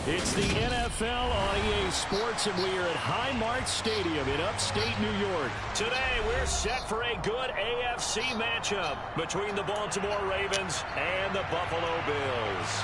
It's the NFL on EA Sports, and we are at Highmark Stadium in upstate New York. Today, we're set for a good AFC matchup between the Baltimore Ravens and the Buffalo Bills.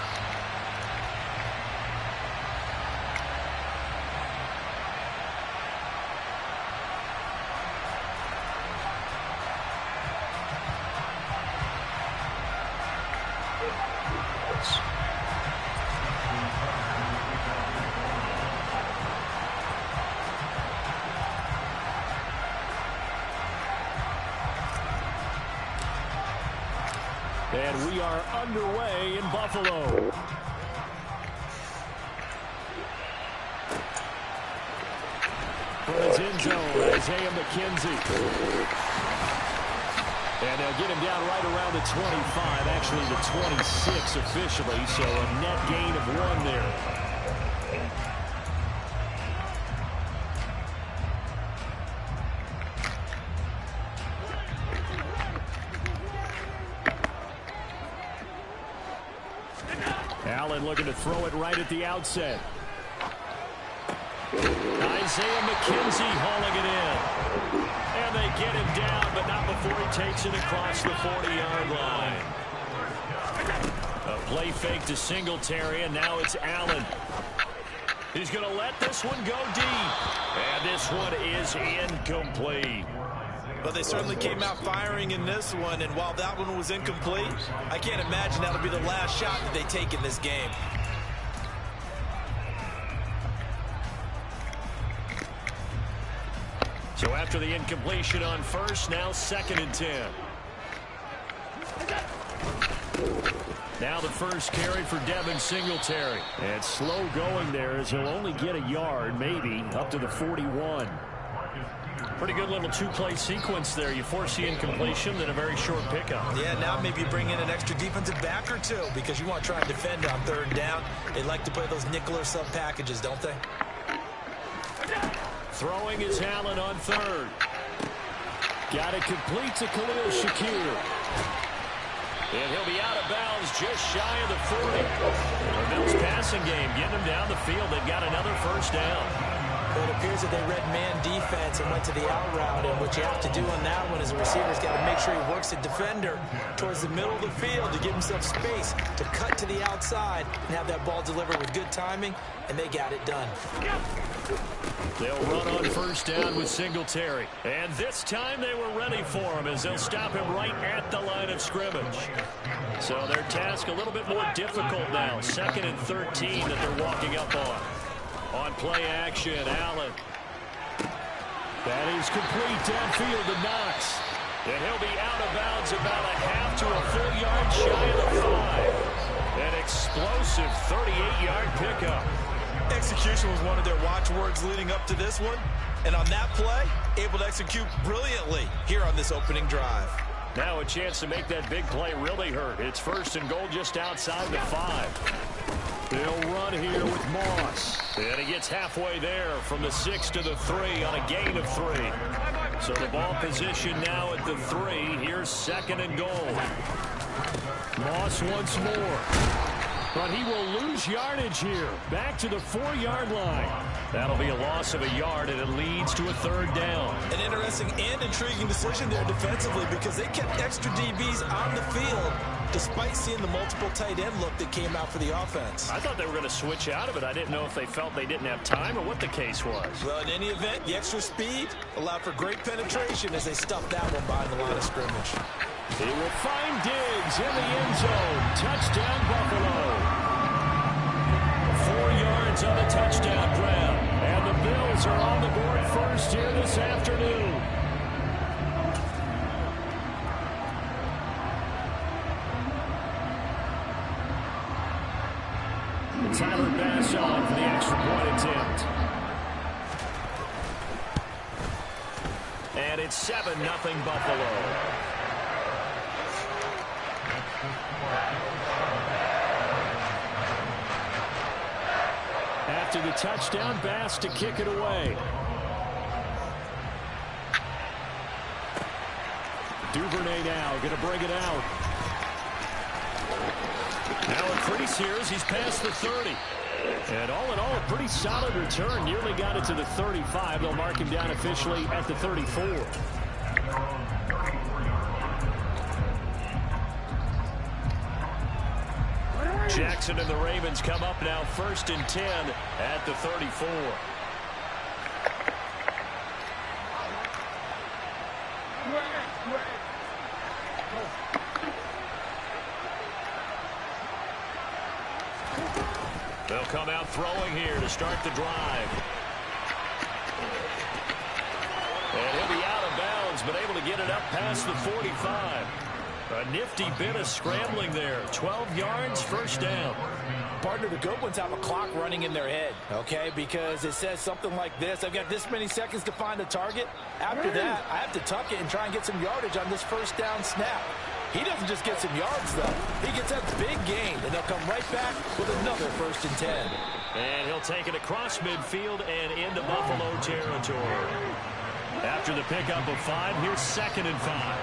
And we are underway in Buffalo. From his end zone, Isaiah McKenzie. And they'll get him down right around the 25, actually the 26 officially, so a net gain of 1 there. Allen looking to throw it right at the outset. Isaiah McKenzie hauling it in. And they get him down, but not before he takes it across the 40-yard line. A play fake to Singletary, and now it's Allen. He's going to let this one go deep. And this one is incomplete. Well, they certainly came out firing in this one, and while that one was incomplete, I can't imagine that'll be the last shot that they take in this game. So after the incompletion on first, now 2nd and 10. Now the first carry for Devin Singletary. And slow going there as he'll only get a yard, maybe, up to the 41. Pretty good little two-play sequence there. You force the incompletion, then a very short pickup. Yeah, now maybe you bring in an extra defensive back or two because you want to try and defend on 3rd down. They like to play those nickel or sub packages, don't they? Throwing is Allen on 3rd. Got it complete to Khalil Shakir. And he'll be out of bounds just shy of the 40. The Bills passing game getting them down the field. They've got another first down. Well, it appears that they read man defense and went to the out route, and what you have to do on that one is the receiver's got to make sure he works the defender towards the middle of the field to give himself space to cut to the outside and have that ball delivered with good timing, and they got it done. They'll run on first down with Singletary. And this time they were ready for him as they'll stop him right at the line of scrimmage. So their task a little bit more difficult now. 2nd and 13 that they're walking up on. On play action, Allen. That is complete downfield to Knox. And he'll be out of bounds about a half to a full yard shy of the 5. An explosive 38-yard pickup. Execution was one of their watchwords leading up to this one. And on that play, able to execute brilliantly here on this opening drive. Now a chance to make that big play really hurt. It's 1st and goal just outside the 5. They'll run here with Moss. And he gets halfway there from the 6 to the 3 on a gain of 3. So the ball position now at the 3. Here's 2nd and goal. Moss once more. But he will lose yardage here. Back to the 4-yard line. That'll be a loss of a yard, and it leads to a 3rd down. An interesting and intriguing decision there defensively because they kept extra DBs on the field despite seeing the multiple tight end look that came out for the offense. I thought they were going to switch out of it. I didn't know if they felt they didn't have time or what the case was. Well, in any event, the extra speed allowed for great penetration as they stuffed that one behind the line of scrimmage. He will find Diggs in the end zone. Touchdown, Buffalo. 4 yards on the touchdown grab. And the Bills are on the board first here this afternoon. Tyler Bass on for the extra point attempt. And it's 7-0 Buffalo. After the touchdown, Bass to kick it away. Duvernay now going to bring it out. Now a crease here as he's past the 30. And all in all, a pretty solid return. Nearly got it to the 35. They'll mark him down officially at the 34. Jackson and the Ravens come up now 1st and 10 at the 34. They'll come out throwing here to start the drive. And he'll be out of bounds, but able to get it up past the 45. A nifty bit of scrambling there. 12 yards, 1st down. Partner, the good ones have a clock running in their head, okay? Because it says something like this. I've got this many seconds to find a target. After that, I have to tuck it and try and get some yardage on this 1st down snap. He doesn't just get some yards, though. He gets that big gain, and they'll come right back with another 1st and 10. And he'll take it across midfield and into Buffalo territory. After the pickup of 5, here's 2nd and 5.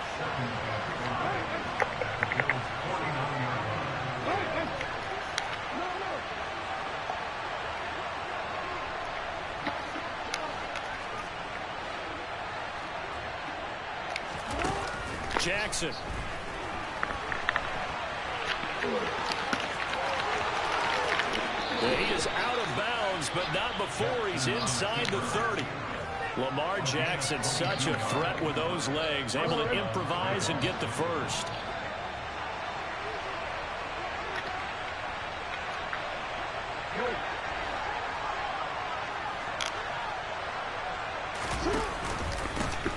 Jackson. He is out of bounds, but not before he's inside the 30. Lamar Jackson, such a threat with those legs, able to improvise and get the 1st.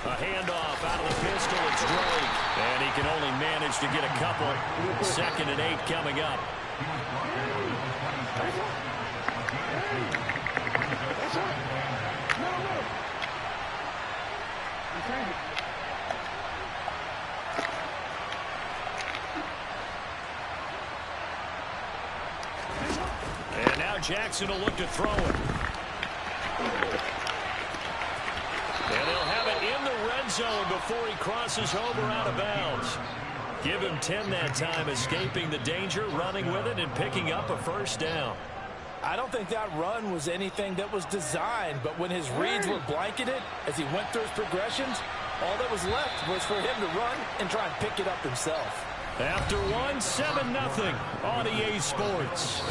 A handoff out of the pistol. It's Drake. And he can only manage to get a couple. 2nd and 8 coming up. And now Jackson will look to throw it. And they'll have it in the red zone before he crosses over out of bounds. Give him 10 that time, escaping the danger, running with it, and picking up a 1st down. I don't think that run was anything that was designed, but when his reads were blanketed as he went through his progressions, all that was left was for him to run and try and pick it up himself. After 1, 7-0 on EA Sports.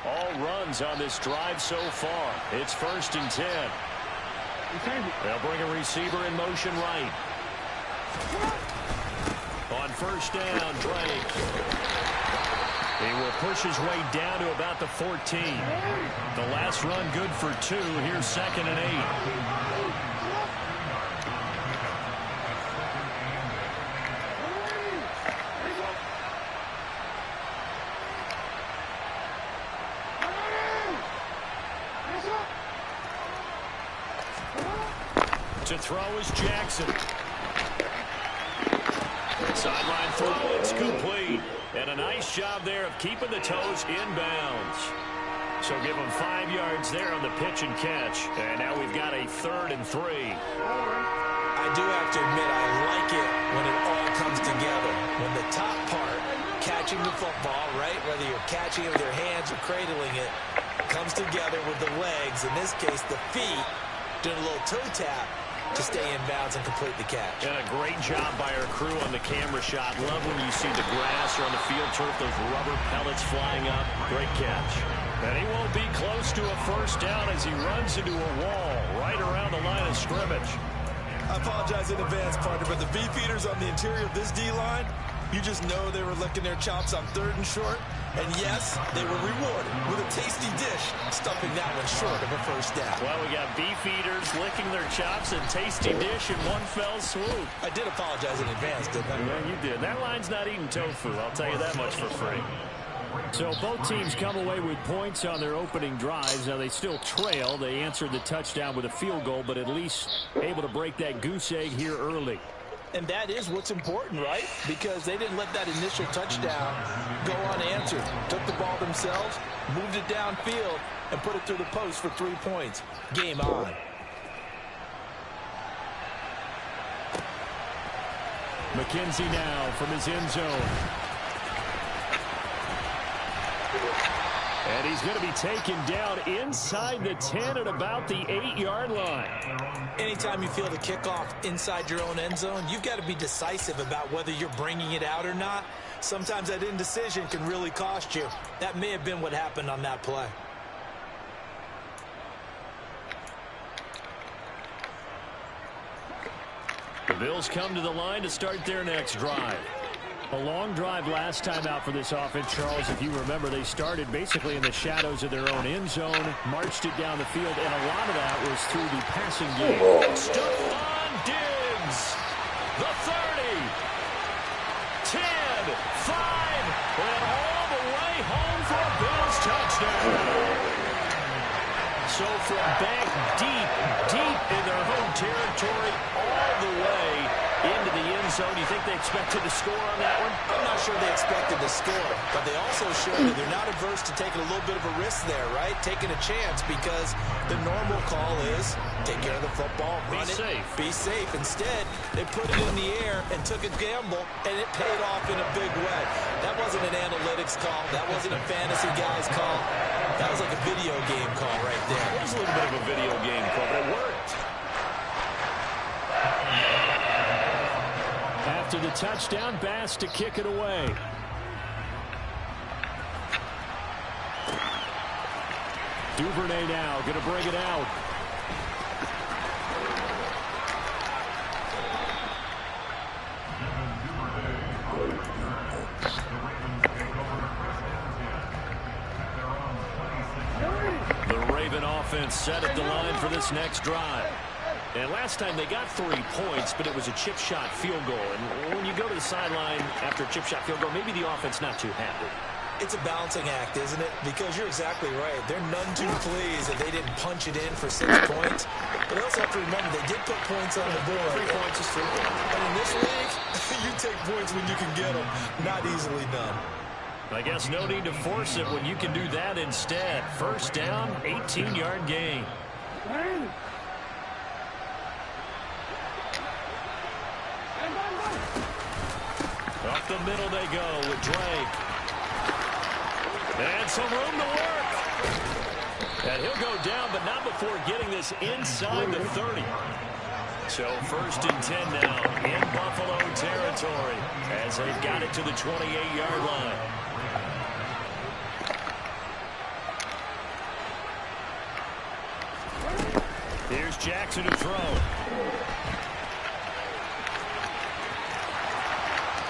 All runs on this drive so far. It's 1st and 10. They'll bring a receiver in motion right. On 1st down, Drake. He will push his way down to about the 14. The last run good for 2. Here's 2nd and 8. To throw is Jackson. Sideline throw, it's complete. And a nice job there of keeping the toes in bounds. So give him 5 yards there on the pitch and catch. And now we've got a 3rd and 3. I do have to admit, I like it when it all comes together. When the top part, catching the football, right, whether you're catching it with your hands or cradling it, comes together with the legs, in this case the feet, doing a little toe tap to stay in bounds and complete the catch. And a great job by our crew on the camera shot. Love when you see the grass or on the field turf, those rubber pellets flying up. Great catch. And he won't be close to a 1st down as he runs into a wall right around the line of scrimmage. I apologize in advance, partner, but the beefeaters on the interior of this D-line, you just know they were licking their chops on 3rd and short. And yes, they were rewarded with a tasty dish, stuffing that one short of a 1st down. Well, we got beef eaters licking their chops and tasty dish in one fell swoop. I did apologize in advance, didn't I? Yeah, you did. That line's not eating tofu, I'll tell you that much for free. So both teams come away with points on their opening drives. Now they still trail. They answered the touchdown with a field goal, but at least able to break that goose egg here early. And that is what's important, right? Because they didn't let that initial touchdown go unanswered. Took the ball themselves, moved it downfield, and put it through the post for 3 points. Game on. McKenzie now from his end zone. And he's going to be taken down inside the 10 at about the 8-yard line. Anytime you feel the kickoff inside your own end zone, you've got to be decisive about whether you're bringing it out or not. Sometimes that indecision can really cost you. That may have been what happened on that play. The Bills come to the line to start their next drive. A long drive last time out for this offense, Charles. If you remember, they started basically in the shadows of their own end zone, marched it down the field, and a lot of that was through the passing game. Stephon Diggs, the 30, 10, 5, and all the way home for a Bills touchdown. So from back deep in their home territory, all the way into the end zone. You think they expected to score on that one? I'm not sure they expected to score, but they also showed that they're not averse to taking a little bit of a risk there, right? Taking a chance, because the normal call is take care of the football, run it, be safe. Instead, they put it in the air and took a gamble, and it paid off in a big way. That wasn't an analytics call. That wasn't a fantasy guy's call. That was like a video game call right there. It was a little bit of a video game call, but it worked. After the touchdown, Bass to kick it away. Duvernay now going to bring it out. The Raven offense set at the line for this next drive. And last time they got 3 points, but it was a chip shot field goal. And when you go to the sideline after a chip shot field goal, maybe the offense not too happy. It's a balancing act, isn't it? Because you're exactly right. They're none too pleased that they didn't punch it in for 6 points. But they also have to remember they did put points on the board. 3 points is 3 points. And in this league, you take points when you can get them. Not easily done. I guess no need to force it when you can do that instead. First down, 18-yard gain. Up the middle they go with Drake. And some room to work. And he'll go down, but not before getting this inside the 30. So first and 10 now in Buffalo territory as they've got it to the 28-yard line. Here's Jackson to throw.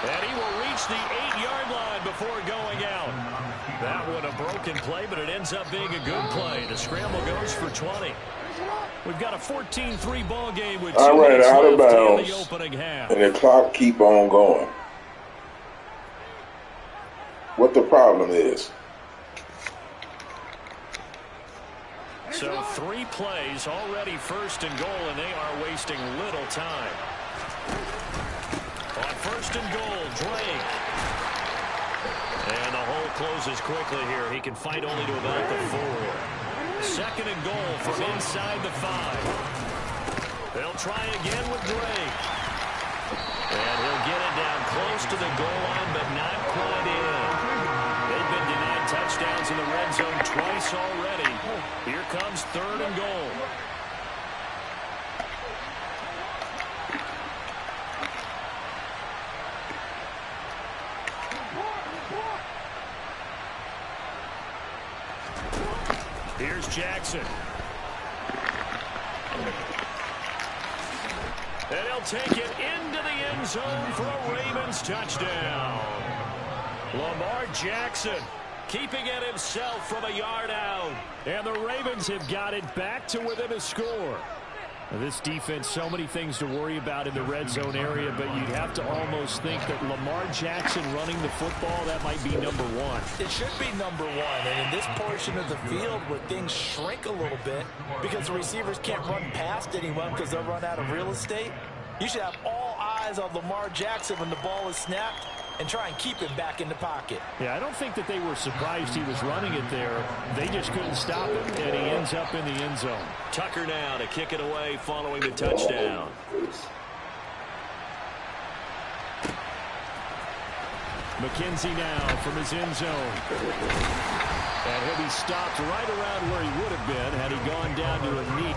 And he will reach the 8-yard line before going out. That one a broken play, but it ends up being a good play. The scramble goes for 20. We've got a 14-3 ball game with 2 minutes left in the opening half. And the clock keep on going. What the problem is? So 3 plays, already first and goal, and they are wasting little time. On first and goal, Drake. And the hole closes quickly here. He can fight only to about the 4. Second and goal from inside the 5. They'll try again with Drake. And he'll get it down close to the goal line, but not quite in. They've been denied touchdowns in the red zone twice already. Here comes third and goal. Here's Jackson. And he'll take it into the end zone for a Ravens touchdown. Lamar Jackson keeping it himself from a yard out. And the Ravens have got it back to within a score. Now, this defense, so many things to worry about in the red zone area, but you'd have to almost think that Lamar Jackson running the football, that might be number 1. It should be number 1, and in this portion of the field where things shrink a little bit because the receivers can't run past anyone because they'll run out of real estate, you should have all eyes on Lamar Jackson when the ball is snapped and try and keep him back in the pocket. Yeah, I don't think that they were surprised he was running it there. They just couldn't stop him, and he ends up in the end zone. Tucker now to kick it away following the touchdown. McKenzie now from his end zone. And he'll be stopped right around where he would have been had he gone down to a knee.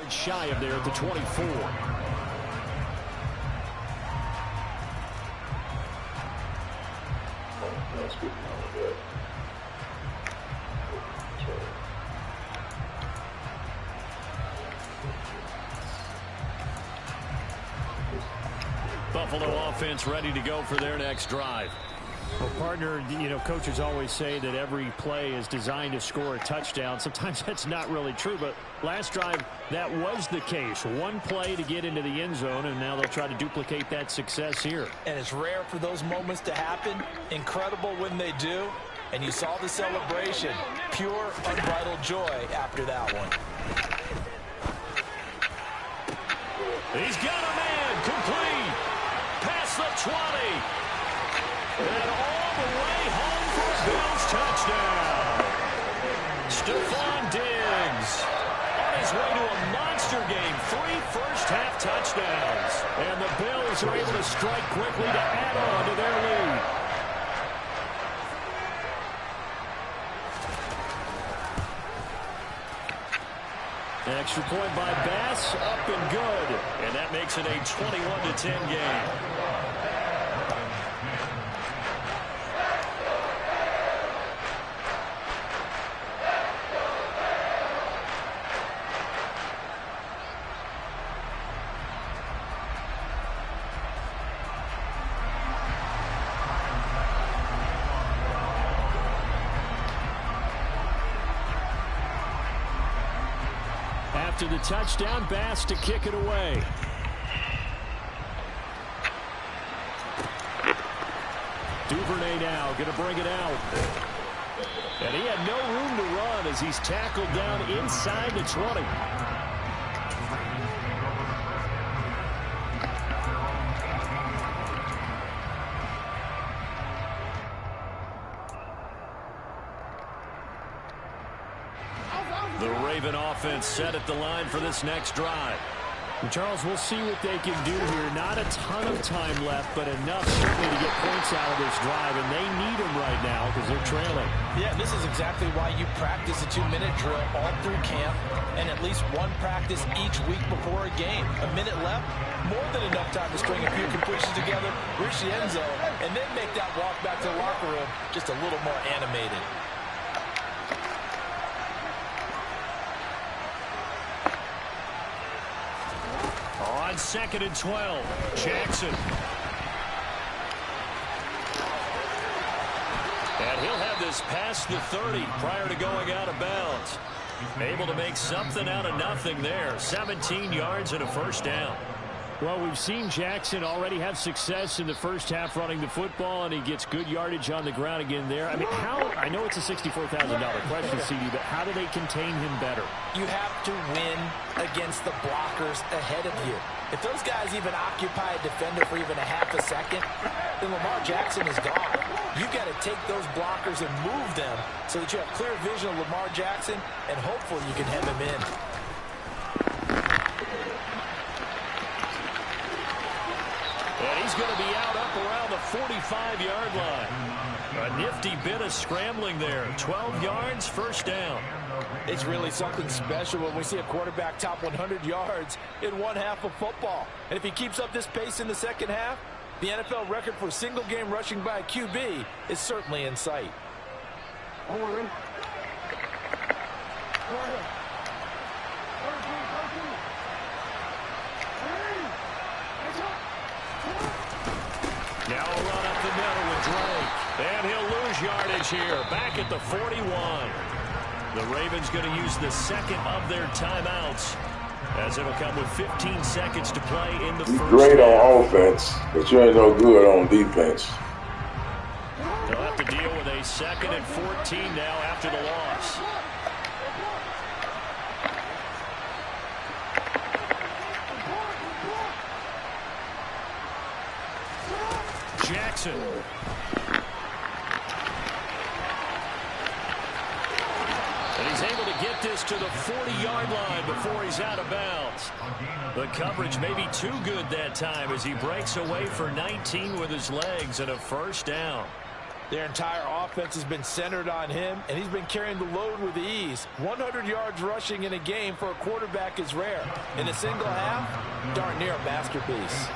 Shy of there at the 24. Buffalo offense ready to go for their next drive. Well, partner, you know, coaches always say that every play is designed to score a touchdown. Sometimes that's not really true, but last drive, that was the case. One play to get into the end zone, and now they'll try to duplicate that success here. And it's rare for those moments to happen. Incredible when they do. And you saw the celebration. Pure, unbridled joy after that one. He's got a man complete. Past the 20. And all the way home for a Bills touchdown. Stephon Diggs on his way to a monster game. 3 first-half touchdowns. And the Bills are able to strike quickly to add on to their lead. An extra point by Bass, up and good. And that makes it a 21-10 game. After the touchdown, Bass to kick it away. Duvernay now going to bring it out. And he had no room to run as he's tackled down inside the 20. The Raven offense set at the line for this next drive. And Charles, we'll see what they can do here. Not a ton of time left, but enough certainly to get points out of this drive, and they need them right now because they're trailing. Yeah, this is exactly why you practice a 2-minute drill all through camp and at least one practice each week before a game. A minute left, more than enough time to string a few completions together, reach the end zone, and then make that walk back to the locker room just a little more animated. On 2nd and 12, Jackson. And he'll have this past the 30 prior to going out of bounds. Able to make something out of nothing there. 17 yards and a first down. Well, we've seen Jackson already have success in the first half running the football, and he gets good yardage on the ground again there. I mean, I know it's a $64,000 question, CD, but how do they contain him better? You have to win against the blockers ahead of you. If those guys even occupy a defender for even a half a second, then Lamar Jackson is gone. You've got to take those blockers and move them so that you have clear vision of Lamar Jackson, and hopefully you can hem him in. And he's going to be out up around the 45-yard line. A nifty bit of scrambling there. 12 yards, first down. It's really something special when we see a quarterback top 100 yards in one half of football. And if he keeps up this pace in the second half, the NFL record for single-game rushing by a QB is certainly in sight. Now a run up the middle with Drake. And he'll lose yardage here. Back at the 41. The Ravens going to use the second of their timeouts, as it'll come with 15 seconds to play in the first half. Great on offense, but you ain't no good on defense. They'll have to deal with a 2nd and 14 now after the loss. Jackson. And he's able to get this to the 40-yard line before he's out of bounds. The coverage may be too good that time as he breaks away for 19 with his legs and a first down. Their entire offense has been centered on him, and he's been carrying the load with ease. 100 yards rushing in a game for a quarterback is rare. In a single half, darn near a masterpiece.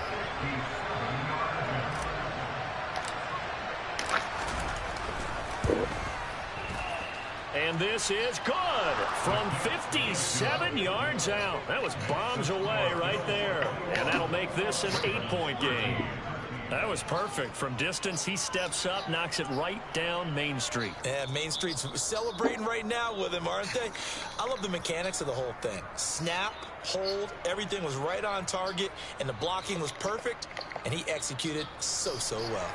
And this is good from 57 yards out. That was bombs away right there. And that'll make this an 8-point game. That was perfect. From distance, he steps up, knocks it right down Main Street. Yeah, Main Street's celebrating right now with him, aren't they? I love the mechanics of the whole thing. Snap, hold, everything was right on target, and the blocking was perfect, and he executed so well.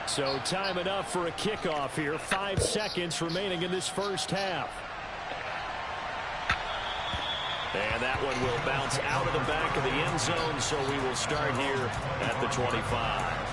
So time enough for a kickoff here. 5 seconds remaining in this first half. And that one will bounce out of the back of the end zone, so we will start here at the 25.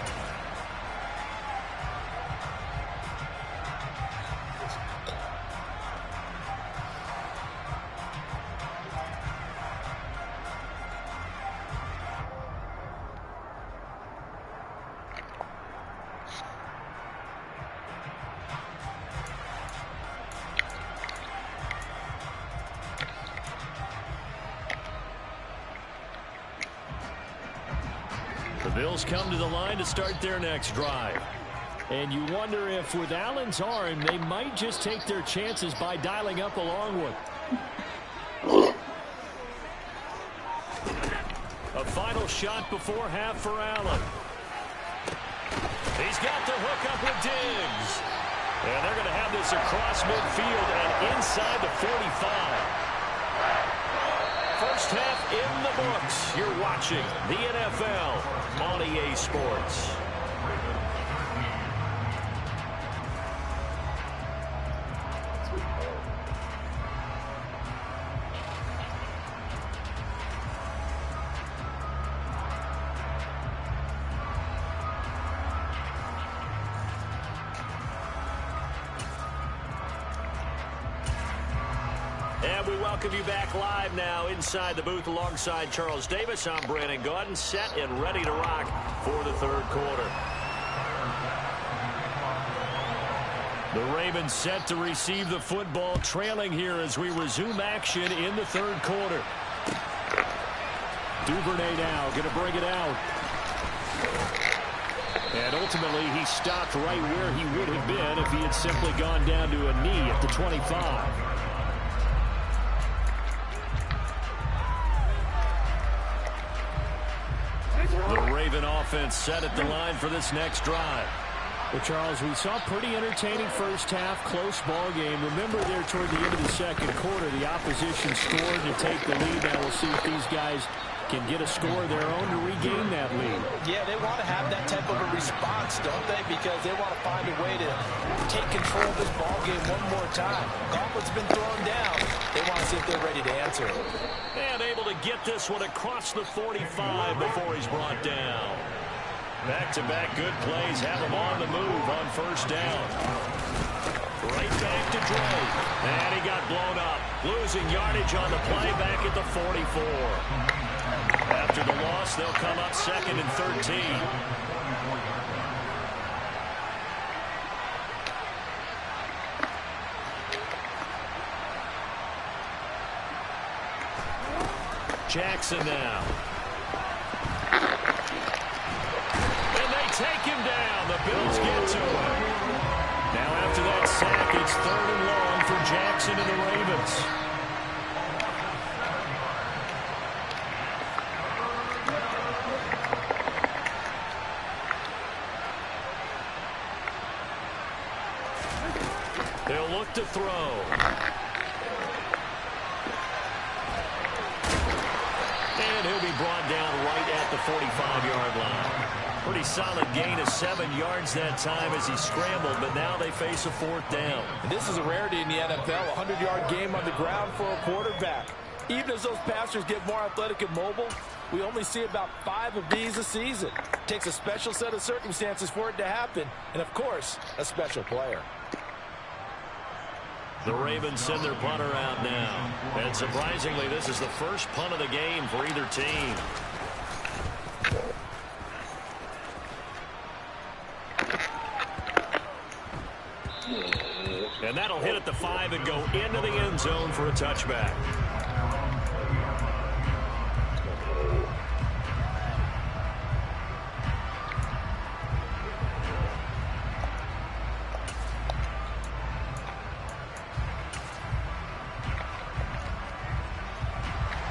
The Bills come to the line to start their next drive. And you wonder if with Allen's arm, they might just take their chances by dialing up a long one. A final shot before half for Allen. He's got the hook up with Diggs. And they're going to have this across midfield and inside the 45. First half in the books. You're watching the NFL on EA Sports. And we welcome you back live now inside the booth alongside Charles Davis. I'm Brandon Gaudin, set and ready to rock for the third quarter. The Ravens set to receive the football, trailing here as we resume action in the third quarter. Duvernay now going to bring it out. And ultimately, he stopped right where he would have been if he had simply gone down to a knee at the 25. The Raven offense set at the line for this next drive. Well, Charles, we saw pretty entertaining first half, close ball game. Remember there toward the end of the second quarter, the opposition scored to take the lead. Now we'll see if these guys can get a score of their own to regain that lead. Yeah, they want to have that type of a response, don't they? Because they want to find a way to take control of this ball game one more time. Gauntlet's been thrown down. They want to see if they're ready to answer it. And able to get this one across the 45 before he's brought down. Back-to-back good plays have him on the move on first down. Right back to Drake. And he got blown up. Losing yardage on the play back at the 44. After the loss, they'll come up 2nd and 13. Jackson now. And they take him down. The Bills get to him. Now after that sack, it's 3rd and long for Jackson and the Ravens. They'll look to throw. And he'll be brought down right at the 45-yard line. Pretty solid gain of 7 yards that time as he scrambled, but now they face a 4th down. And this is a rarity in the NFL, a 100-yard game on the ground for a quarterback. Even as those passers get more athletic and mobile, we only see about 5 of these a season. It takes a special set of circumstances for it to happen, and of course, a special player. The Ravens send their punter out now. And surprisingly, this is the first punt of the game for either team. And that'll hit at the 5 and go into the end zone for a touchback.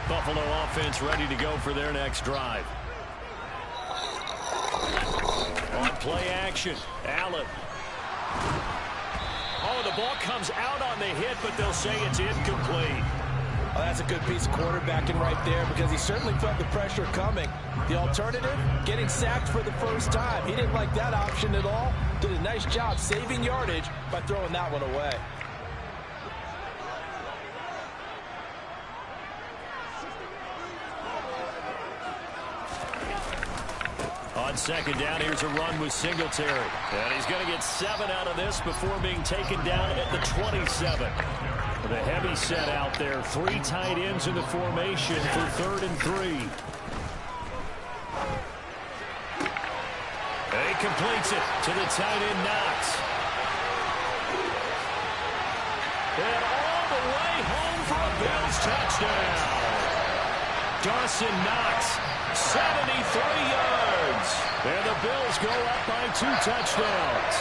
Buffalo offense ready to go for their next drive. On play action, Allen. Oh, the ball comes out on the hit, but they'll say it's incomplete. Oh, that's a good piece of quarterbacking right there because he certainly felt the pressure coming. The alternative, getting sacked for the first time. He didn't like that option at all. Did a nice job saving yardage by throwing that one away. On 2nd down, here's a run with Singletary. And he's going to get 7 out of this before being taken down at the 27. The heavy set out there. 3 tight ends in the formation for 3rd and 3. And he completes it to the tight end, Knox. And all the way home for a Bills touchdown. Dawson Knox, 73 yards. And the Bills go up by 2 touchdowns.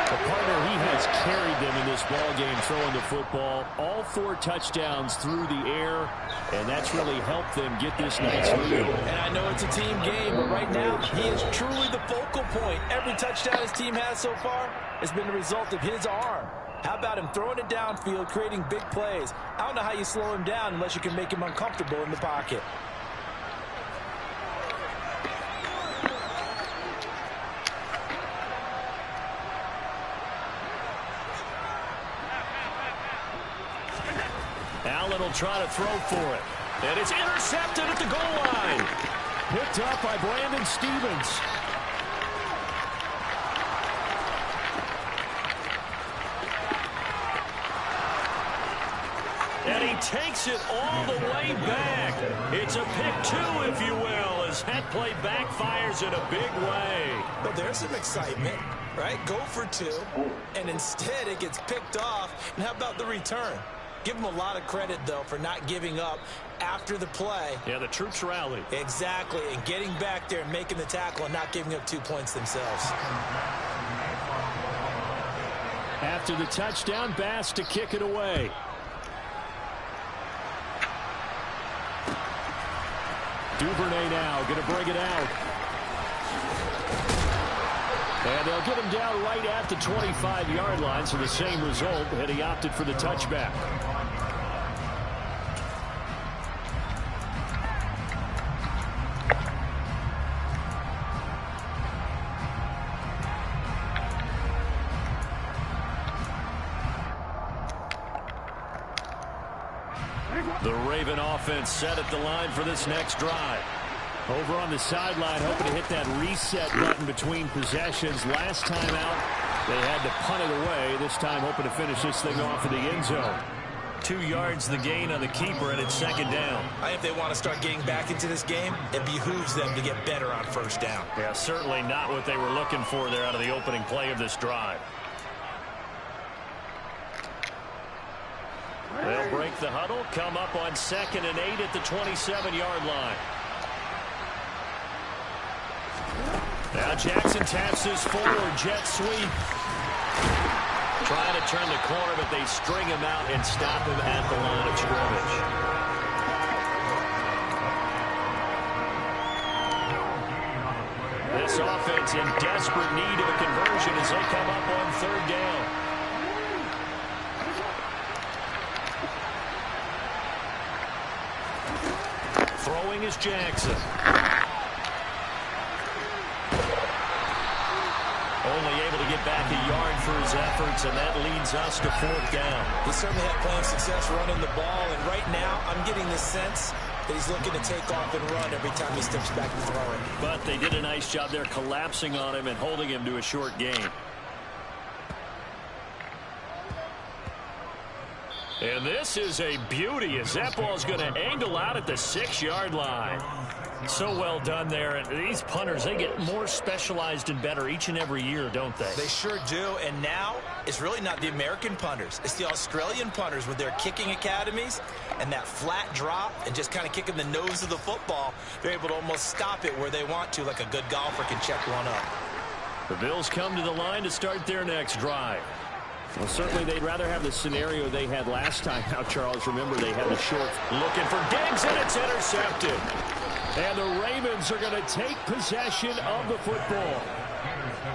The partner, he has carried them in this ballgame throwing the football. All 4 touchdowns through the air, and that's really helped them get this nice lead. And I know it's a team game, but right now he is truly the focal point. Every touchdown his team has so far has been the result of his arm. How about him throwing it downfield, creating big plays? I don't know how you slow him down unless you can make him uncomfortable in the pocket. Allen will try to throw for it. And it's intercepted at the goal line. Picked up by Brandon Stevens. And he takes it all the way back. It's a pick 2, if you will, as that play backfires in a big way. Well, there's some excitement, right? Go for 2, and instead it gets picked off. And how about the return? Give him a lot of credit, though, for not giving up after the play. Yeah, the troops rallied. Exactly, and getting back there and making the tackle and not giving up 2 points themselves. After the touchdown, Bass to kick it away. Duvernay now going to bring it out. And they'll get him down right at the 25-yard line, so the same result, and he opted for the touchback. The Raven offense set at the line for this next drive. Over on the sideline, hoping to hit that reset button between possessions. Last time out, they had to punt it away. This time hoping to finish this thing off in the end zone. 2 yards the gain on the keeper, and it's 2nd down. I think if they want to start getting back into this game, it behooves them to get better on 1st down. Yeah, certainly not what they were looking for there out of the opening play of this drive. They'll break the huddle, come up on 2nd and 8 at the 27-yard line. Now Jackson taps this forward jet sweep. Trying to turn the corner, but they string him out and stop him at the line of scrimmage. This offense in desperate need of a conversion as they come up on 3rd down. Throwing is Jackson. Only able to get back a yard for his efforts, and that leads us to 4th down. He certainly had plenty of success running the ball, and right now I'm getting the sense that he's looking to take off and run every time he steps back to throw it. But they did a nice job there collapsing on him and holding him to a short gain. And this is a beauty as that ball's going to angle out at the 6-yard line. So well done there. And these punters, they get more specialized and better each and every year, don't they? They sure do. And now it's really not the American punters. It's the Australian punters with their kicking academies and that flat drop and just kind of kicking the nose of the football. They're able to almost stop it where they want to, like a good golfer can check one up. The Bills come to the line to start their next drive. Well, certainly they'd rather have the scenario they had last time. Now, Charles, remember they had the short. Looking for Diggs, and it's intercepted. And the Ravens are going to take possession of the football.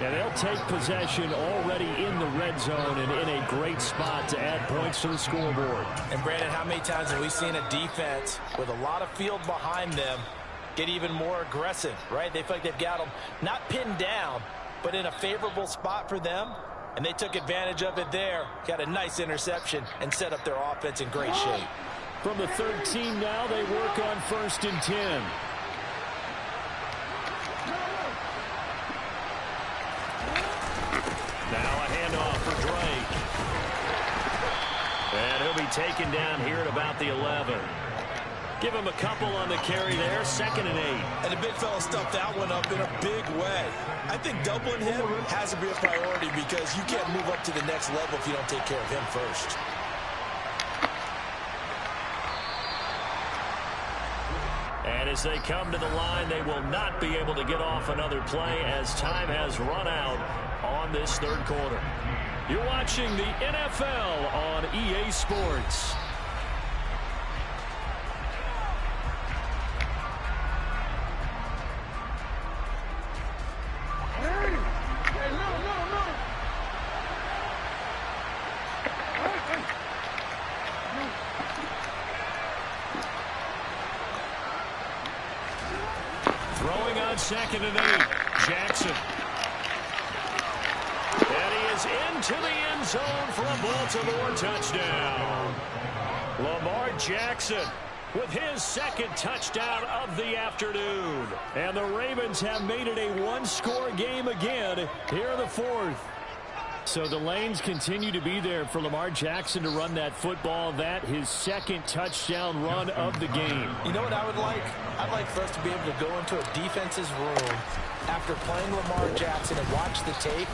And they'll take possession already in the red zone and in a great spot to add points to the scoreboard. And, Brandon, how many times have we seen a defense with a lot of field behind them get even more aggressive, right? They feel like they've got them not pinned down, but in a favorable spot for them. And they took advantage of it there, got a nice interception, and set up their offense in great shape. From the 13 now, they work on 1st and 10. Now a handoff for Drake. And he'll be taken down here at about the 11. Give him a couple on the carry there, 2nd and 8. And the big fella stuffed that one up in a big way. I think doubling him has to be a priority because you can't move up to the next level if you don't take care of him first. And as they come to the line, they will not be able to get off another play as time has run out on this 3rd quarter. You're watching the NFL on EA Sports. Throwing on 2nd and 8, Jackson. And he is into the end zone for a Baltimore touchdown. Lamar Jackson with his 2nd touchdown of the afternoon. And the Ravens have made it a 1-score game again here in the 4th. So the lanes continue to be there for Lamar Jackson to run that football. That his 2nd touchdown run of the game. You know what I would like? I'd like for us to be able to go into a defense's room after playing Lamar Jackson and watch the tape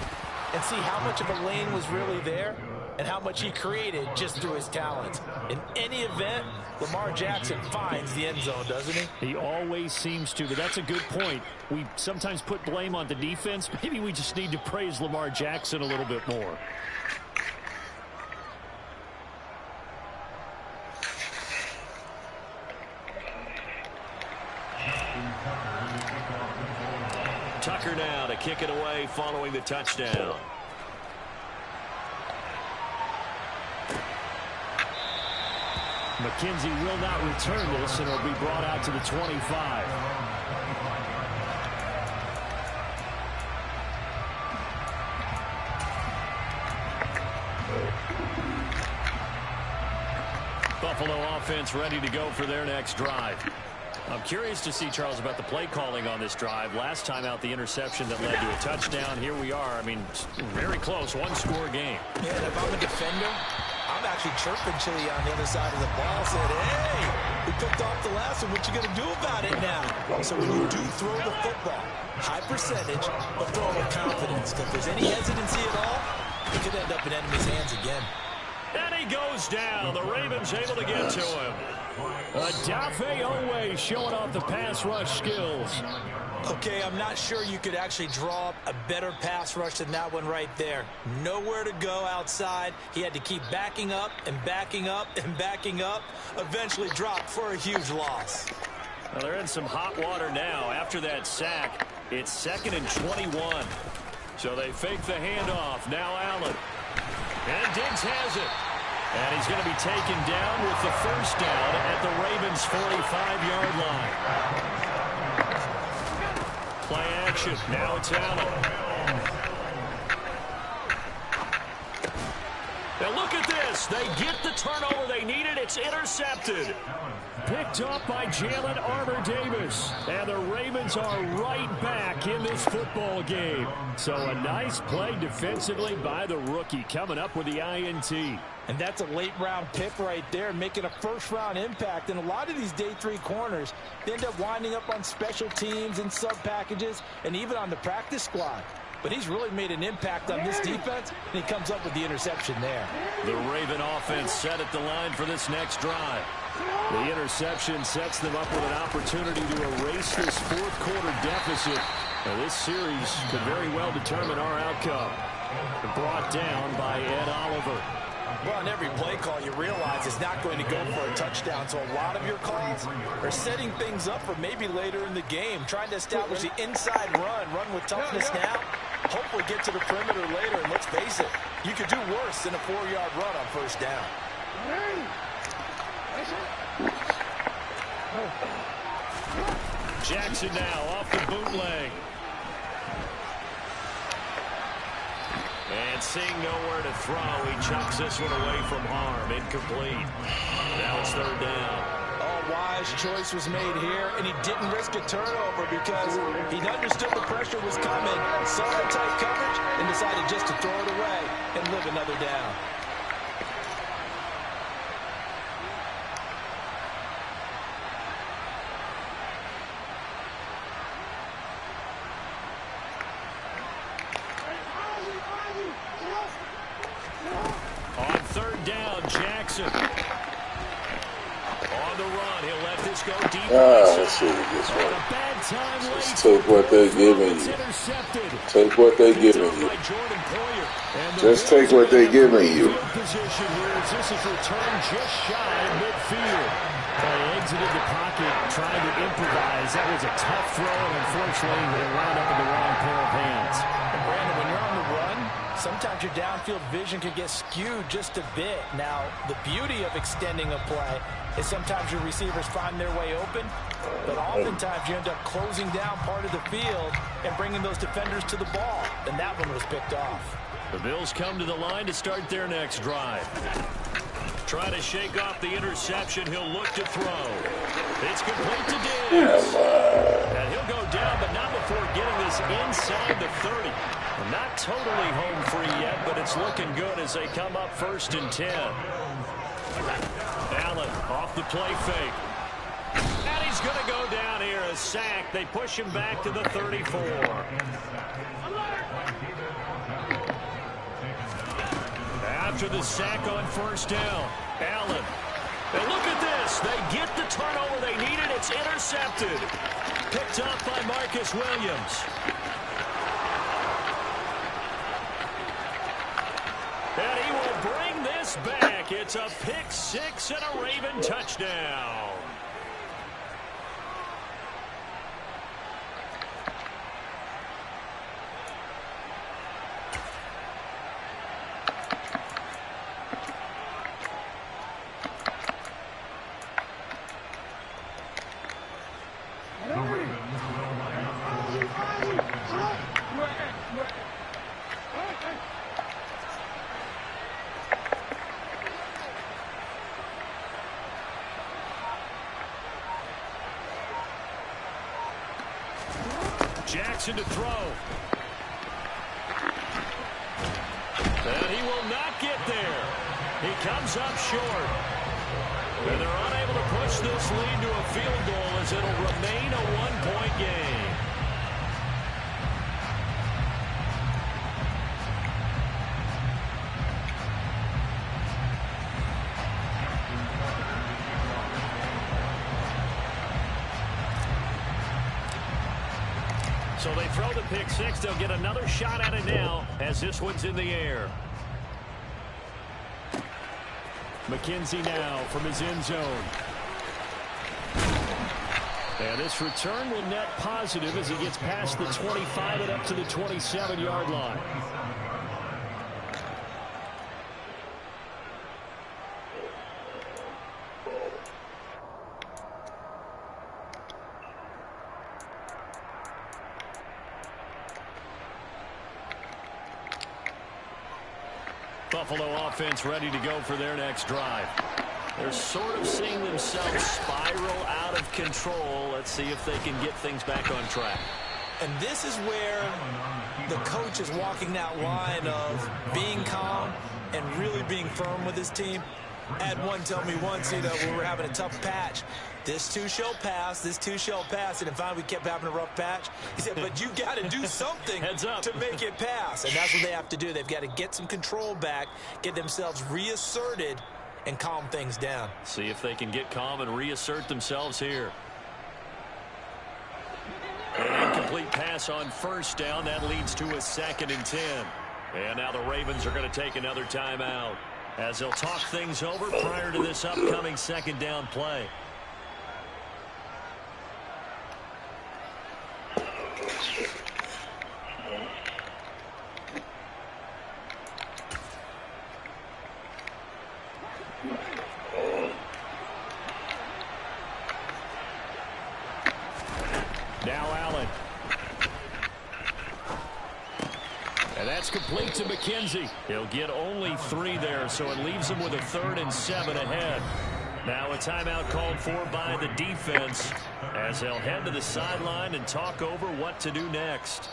and see how much of a lane was really there and how much he created just through his talent. In any event, Lamar Jackson finds the end zone, doesn't he? He always seems to, but that's a good point. We sometimes put blame on the defense. Maybe we just need to praise Lamar Jackson a little bit more. Tucker now to kick it away following the touchdown. McKenzie will not return this, and it'll be brought out to the 25. Buffalo offense ready to go for their next drive. I'm curious to see, Charles, about the play calling on this drive. Last time out, the interception that led to a touchdown. Here we are. I mean, very close, 1-score game. Yeah, and if I'm a defender, I'm actually chirping Chili on the other side of the ball, said, hey, we picked off the last one. What you going to do about it now? So when you do throw the football, high percentage, but throw it with confidence. If there's any hesitancy at all, it could end up in enemy's hands again. And he goes down. The Ravens able to get to him. Dafe Owe showing off the pass rush skills. Okay, I'm not sure you could actually draw up a better pass rush than that one right there. Nowhere to go outside. He had to keep backing up and backing up and backing up. Eventually dropped for a huge loss. Well, they're in some hot water now. After that sack, it's 2nd and 21. So they fake the handoff. Now Allen. And Diggs has it. And he's going to be taken down with the first down at the Ravens' 45-yard line. Play action. Now it's Allen. Now look at this. They get the turnover they needed. It's intercepted. Picked up by Jalen Armour-Davis. And the Ravens are right back in this football game. So a nice play defensively by the rookie, coming up with the INT. And that's a late-round pick right there, making a first-round impact. And a lot of these day 3 corners, they end up winding up on special teams and sub-packages and even on the practice squad. But he's really made an impact on this defense, and he comes up with the interception there. The Raven offense set at the line for this next drive. The interception sets them up with an opportunity to erase this fourth-quarter deficit. Now, this series could very well determine our outcome. Brought down by Ed Oliver. Well, on every play call, you realize it's not going to go for a touchdown. So a lot of your calls are setting things up for maybe later in the game, trying to establish the inside run with toughness now. Hopefully get to the perimeter later, and let's face it, you could do worse than a 4-yard run on first down. Jackson now off the bootleg. And seeing nowhere to throw, he chucks this one away from harm. Incomplete. Now it's 3rd down. Oh, wise choice was made here, and he didn't risk a turnover because he understood the pressure was coming, saw the tight coverage, and decided just to throw it away and live another down. On 3rd down, Jackson. On the run, he'll let this go deep. Let's see this one. A bad time late. Just take what they're giving you. Take what they're giving you. Just take what they're giving you. Position here as this is returned just shy of midfield. They exited the pocket, trying to improvise. That was a tough throw, and unfortunately, they wound up in the wrong pair of hands. And Brandon, when you're on the run, sometimes your downfield vision can get skewed just a bit. Now, the beauty of extending a play is sometimes your receivers find their way open, but oftentimes you end up closing down part of the field and bringing those defenders to the ball, and that one was picked off. The Bills come to the line to start their next drive. Trying to shake off the interception. He'll look to throw. It's complete to Diggs. And he'll go down, but not before getting this inside the 30. Not totally home free yet, but it's looking good as they come up 1st and 10. Allen off the play fake. And he's going to go down here. A sack. They push him back to the 34. After the sack on 1st down, Allen. And look at this. They get the turnover they needed. It's intercepted. Picked up by Marcus Williams. And he will bring this back. It's a pick 6 and a Raven touchdown. Jackson to throw. And he will not get there. He comes up short. And they're unable to push this lead to a field goal as it'll remain a one-point game. So they throw the pick six. They'll get another shot at it now as this one's in the air. McKenzie now from his end zone. And this return will net positive as he gets past the 25 and up to the 27-yard line. Buffalo offense ready to go for their next drive. They're sort of seeing themselves spiral out of control. Let's see if they can get things back on track. And this is where the coach is walking that line of being calm and really being firm with his team. I had one tell me once, when we were having a tough patch, this too shall pass, this too shall pass. And finally we kept having a rough patch. He said, but you got to do something to make it pass. And that's what they have to do. They've got to get some control back, get themselves reasserted, and calm things down. See if they can get calm and reassert themselves here. An incomplete pass on first down. That leads to a 2nd and 10. And now the Ravens are going to take another timeout as they'll talk things over prior to this upcoming 2nd down play. Now Allen. And that's complete to McKenzie. He'll get only 3 there, so it leaves him with a 3rd and 7 ahead. Now a timeout called for by the defense as they'll head to the sideline and talk over what to do next.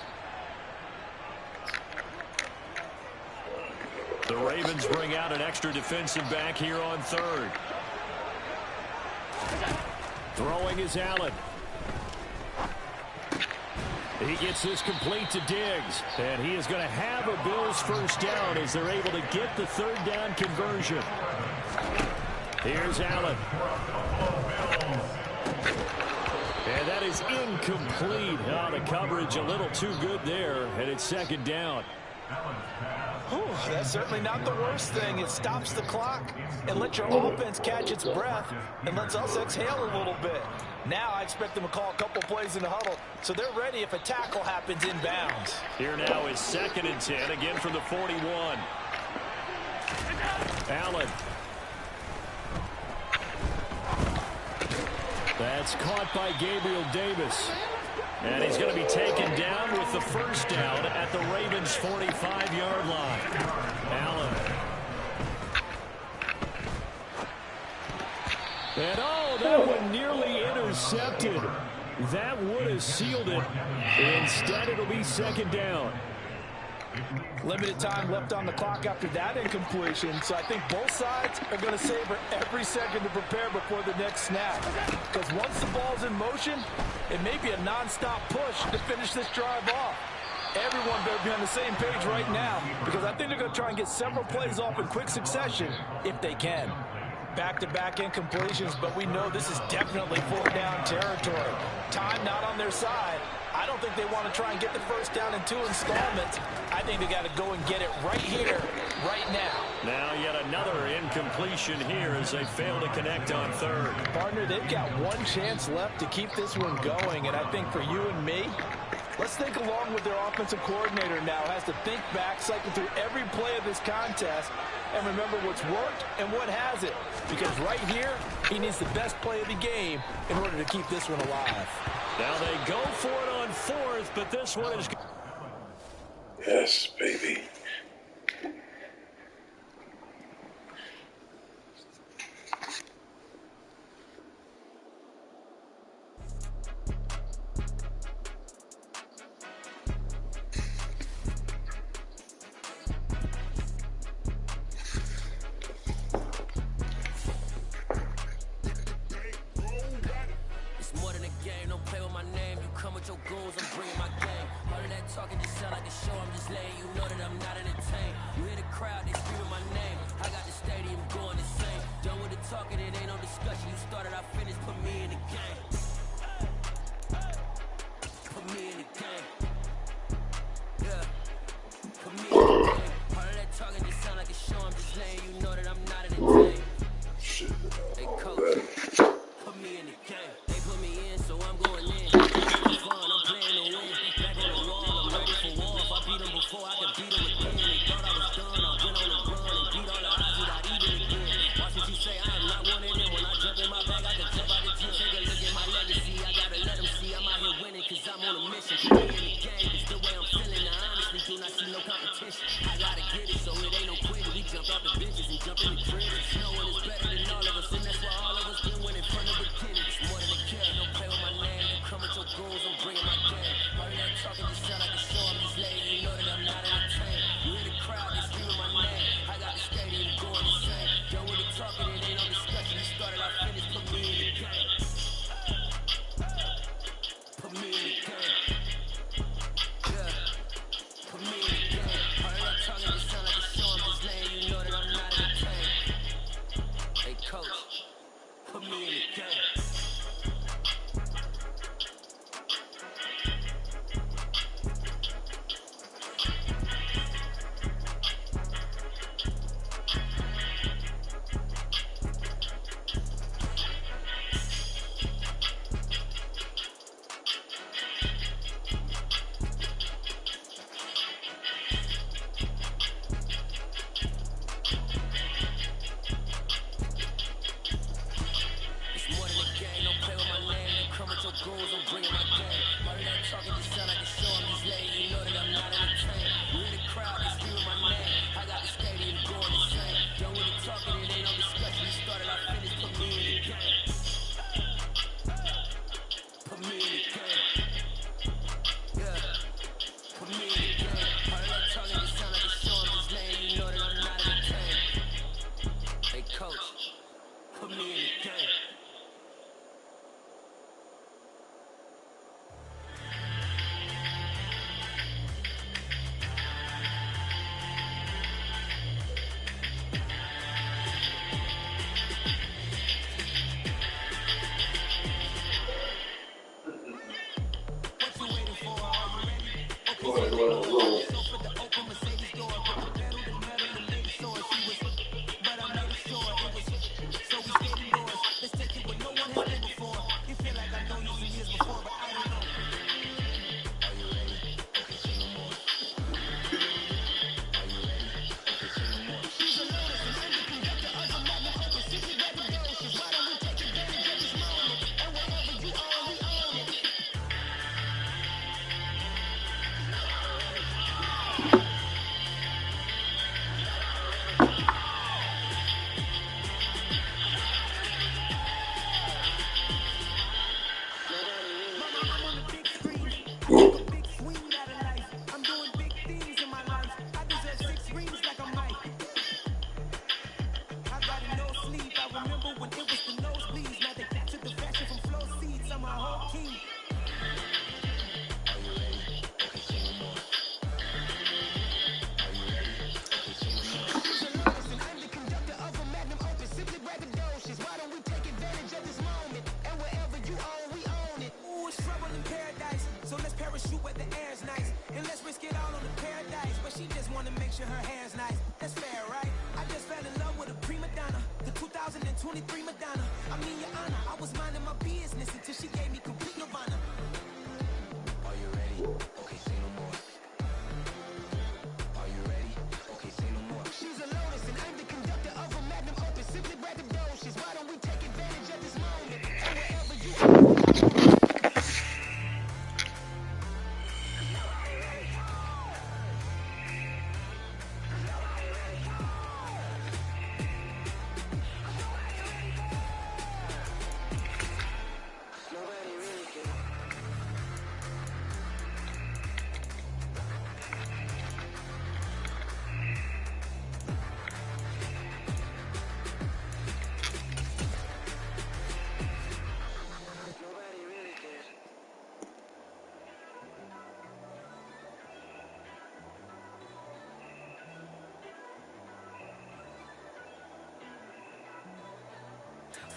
The Ravens bring out an extra defensive back here on 3rd. Throwing is Allen. He gets this complete to Diggs, and he is going to have a Bills first down as they're able to get the 3rd down conversion. Here's Allen. And that is incomplete. Oh, the coverage a little too good there, and it's 2nd down. That's certainly not the worst thing. It stops the clock and lets your offense catch its breath and lets us exhale a little bit. Now I expect them to call a couple plays in the huddle, so they're ready if a tackle happens inbounds. Here now is 2nd and 10, again from the 41. Allen. That's caught by Gabriel Davis. And he's going to be taken down with the first down at the Ravens' 45-yard line. Allen. And that one nearly intercepted. That would have sealed it. Instead, it'll be 2nd down. Limited time left on the clock after that incompletion, so I think both sides are going to savor every second to prepare before the next snap. Because once the ball's in motion, it may be a non-stop push to finish this drive off. Everyone better be on the same page right now, because I think they're going to try and get several plays off in quick succession if they can. Back-to-back incompletions, but we know this is definitely 4th down territory. Time not on their side. I don't think they want to try and get the first down in 2 installments. I think they got to go and get it right here, right now. Now yet another incompletion here as they fail to connect on 3rd. Partner, they've got one chance left to keep this one going, and I think for you and me, let's think along with their offensive coordinator now. Has to think back, cycle through every play of this contest, and remember what's worked and what hasn't. Because right here, he needs the best play of the game in order to keep this one alive. Now they go for it on 4th, but this one is... Yes, baby. come with your goons, I'm bringing my gang. All of that talking just sound like a show, I'm just letting you know that I'm not entertained. You hear the crowd, they screaming my name. I got the stadium going insane. Done with the talking, it ain't no discussion. You started, I finished, put me in the game. Put me in the game. Yeah. Put me in the game. All of that talking just sound like a show, I'm just letting you know that I'm not entertained. Hey, coach, put me in the game. They put me in, so I'm going in. I'm having fun, I'm playing to win. Back on the wall, I'm ready for war. If I beat them before, I can beat them again. They thought I was done, I went on the run and beat all the odds that I even again. Watch what you say, I am not one of them. When I jump in my bag, I can jump out the gym. Take a look at my legacy, I gotta let them see I'm out here winning, cause I'm on a mission. Put me in the game, it's the way I'm feeling. I honestly do not see no competition. I gotta get it, so it ain't no quitting. We jump out the benches and jump in the crib. No one is better than all of us, and that's why all of us been winning from the beginning. It's more than a care, don't play with my name. Don't come with your goons, I'm bringing my game. All of that talking just sound like a show, I'm just letting you know that I'm not entertained. You hear the crowd, they screaming my name. I got the stadium going insane. Done with the talking, it ain't no discussion. You started, I finished, put me in the game. Put me in the game. Yeah. Put me in the game. All of that talking just sound like a show, I'm just letting you know that I'm not entertained. Hey, coach, put me in the game.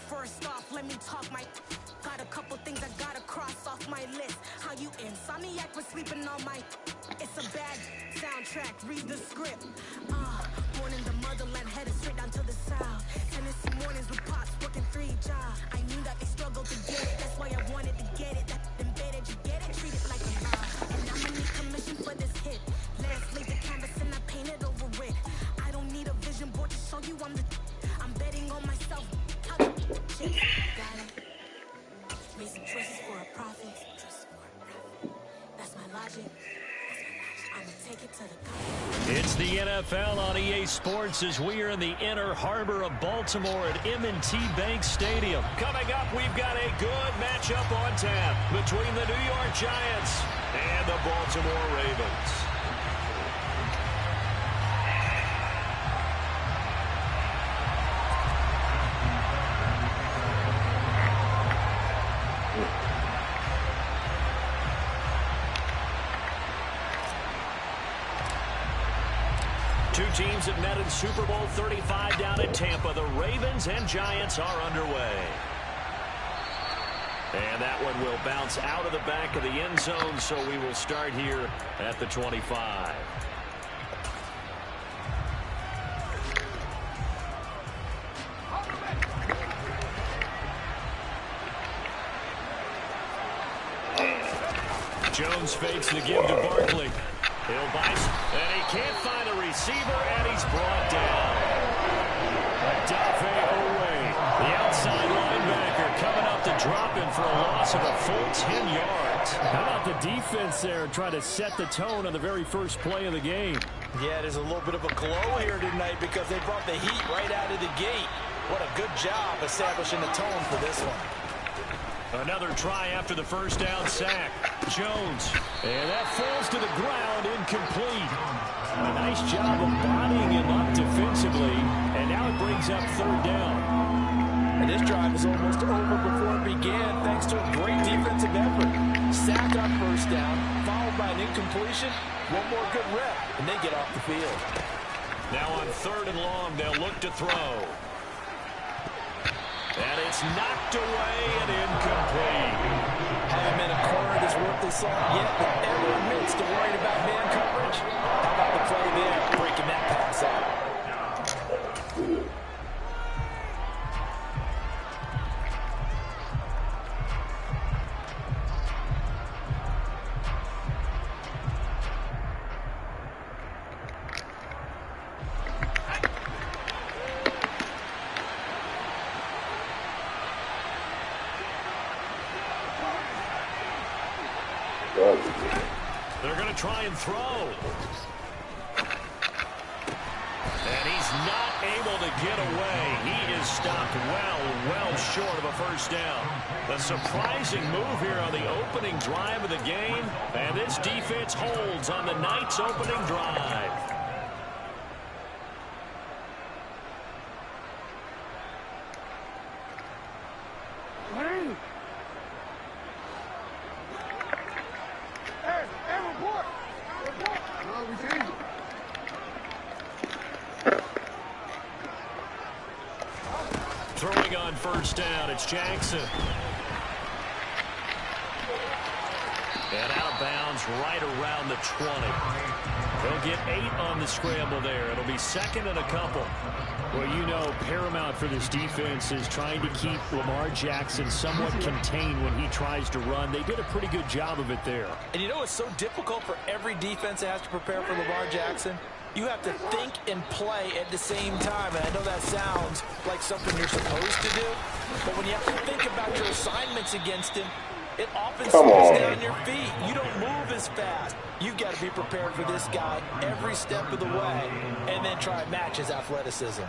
First off, let me talk my. Got a couple things I gotta cross off my list. How you insomniac for sleeping on my. It's a bad soundtrack. Read the script. Born in the motherland, headed straight down to the south. Tennessee mornings with pops, working 3 jobs. I knew that they struggled to get it. That's why I wanted to get it. That embedded, you get it. Treat it like a vibe. And I'ma need permission for this hit. Let's leave the canvas and I paint it over it. I don't need a vision board to show you I'm betting on myself. Got it. Made some choices for a profit. That's my logic. I'ma take it to the top. It's the NFL on EA Sports as we are in the inner harbor of Baltimore at M&T Bank Stadium. Coming up, we've got a good matchup on tap between the New York Giants and the Baltimore Ravens. Two teams have met in Super Bowl 35 down in Tampa. The Ravens and Giants are underway. And that one will bounce out of the back of the end zone, so we will start here at the 25. Jones fakes the give to Barkley. He'll bice, and he can't find a receiver, and he's brought down. Dafe Owe, the outside linebacker, coming up to drop him for a loss of a full 10 yards. How about the defense there trying to set the tone on the very first play of the game? Yeah, there's a little bit of a glow here tonight because they brought the heat right out of the gate. What a good job establishing the tone for this one. Another try after the first down sack. Jones, and that falls to the ground, incomplete. A nice job of bodying him up defensively, and now it brings up third down. And this drive is almost over before it began, thanks to a great defensive effort. Sack on first down, followed by an incompletion, one more good rep, and they get off the field. Now on third and long, they'll look to throw. And it's knocked away and incomplete. Haven't been a corner that's worth the salt yet, but ever admits to worried about man coverage. How about the play there, breaking that pass out? They're going to try and throw. And he's not able to get away. He is stopped well short of a first down. A surprising move here on the opening drive of the game. And this defense holds on the night's opening drive. Throwing on first down, it's Jackson. And out of bounds right around the 20. They'll get 8 on the scramble there. It'll be second and a couple. Well, you know, paramount for this defense is trying to keep Lamar Jackson somewhat contained when he tries to run. They did a pretty good job of it there. And you know it's so difficult for every defense that has to prepare for Lamar Jackson? You have to think and play at the same time. And I know that sounds like something you're supposed to do. But when you have to think about your assignments against him, it often slows down your feet. You don't move as fast. You've got to be prepared for this guy every step of the way and then try and match his athleticism.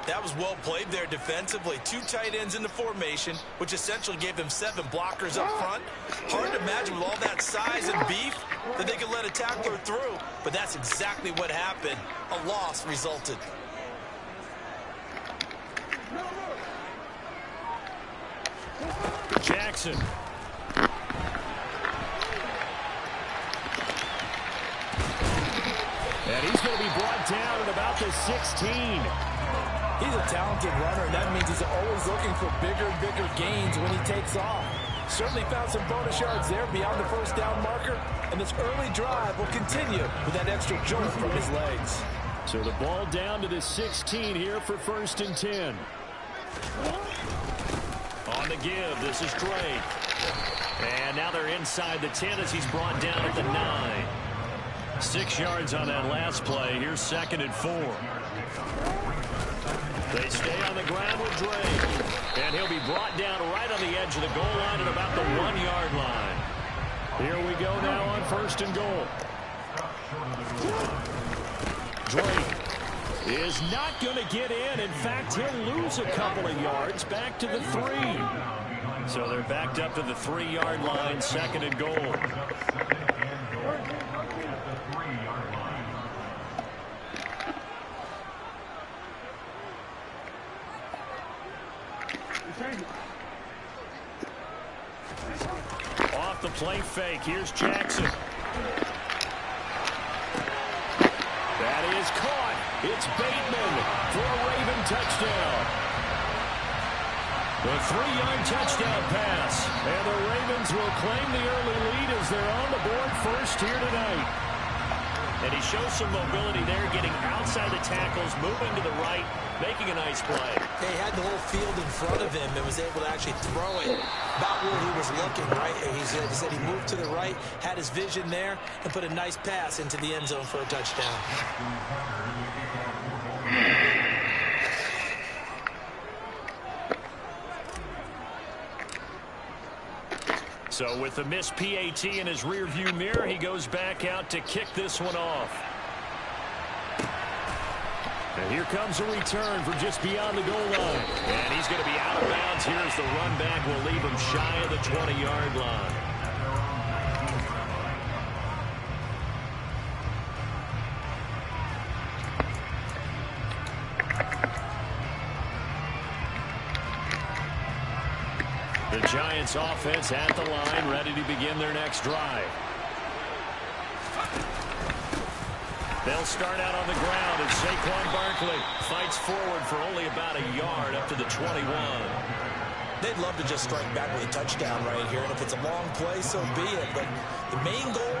That was well played there defensively. 2 tight ends in the formation, which essentially gave them 7 blockers up front. Hard to imagine with all that size and beef that they could let a tackler through, but that's exactly what happened. A loss resulted. Jackson. And he's going to be brought down at about the 16. He's a talented runner, and that means he's always looking for bigger and bigger gains when he takes off. Certainly found some bonus yards there beyond the first down marker, and this early drive will continue with that extra jolt from his legs. So the ball down to the 16 here for 1st and 10. On the give, this is Drake. And now they're inside the 10 as he's brought down at the 9. 6 yards on that last play. Here's 2nd and 4. They stay on the ground with Drake. And he'll be brought down right on the edge of the goal line at about the 1-yard line. Here we go now on 1st and goal. Drake is not going to get in. In fact, he'll lose a couple of yards back to the 3. So they're backed up to the 3-yard line, 2nd and goal. Off the play fake, here's Jackson. That is caught. It's Bateman for a Raven touchdown. The 3-yard touchdown pass. And the Ravens will claim the early lead as they're on the board first here tonight. And he shows some mobility there, getting outside the tackles, moving to the right, making a nice play. He had the whole field in front of him and was able to actually throw it about where he was looking, right? He said he moved to the right, had his vision there, and put a nice pass into the end zone for a touchdown. So with the missed PAT in his rearview mirror, he goes back out to kick this one off. And here comes a return from just beyond the goal line. And he's going to be out of bounds here as the run back will leave him shy of the 20-yard line. The Giants offense at the line, ready to begin their next drive. They'll start out on the ground, and Saquon Barkley fights forward for only about a yard up to the 21. They'd love to just strike back with a touchdown right here, and if it's a long play, so be it. But the main goal,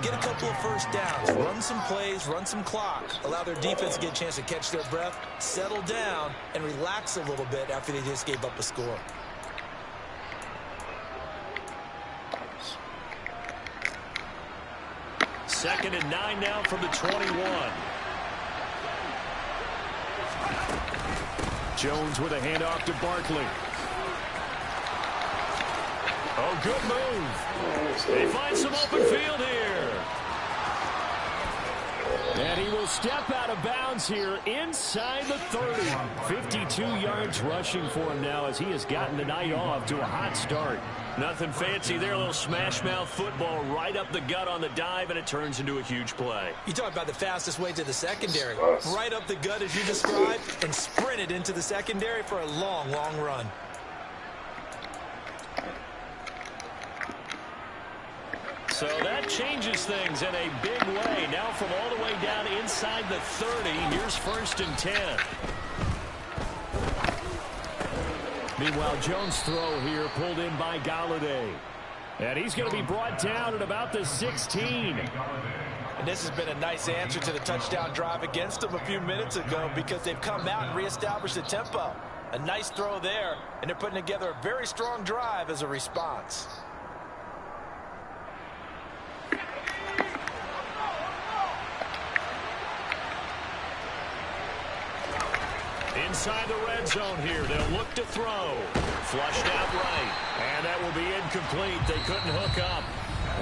get a couple of first downs, run some plays, run some clock, allow their defense to get a chance to catch their breath, settle down, and relax a little bit after they just gave up a score. Second and 9 now from the 21. Jones with a handoff to Barkley. Oh, good move. They find some open field here. And he will step out of bounds here inside the 30. 52 yards rushing for him now as he has gotten the night off to a hot start. Nothing fancy there, a little smash mouth football right up the gut on the dive, and it turns into a huge play. You talk about the fastest way to the secondary. Right up the gut as you described, and sprinted into the secondary for a long, long run. So that changes things in a big way. Now from all the way down inside the 30, here's 1st and 10. Meanwhile, Jones' throw here pulled in by Galladay. And he's going to be brought down at about the 16. And this has been a nice answer to the touchdown drive against them a few minutes ago because they've come out and reestablished the tempo. A nice throw there, and they're putting together a very strong drive as a response. Inside the red zone here, they'll look to throw. Flushed out right, and that will be incomplete. They couldn't hook up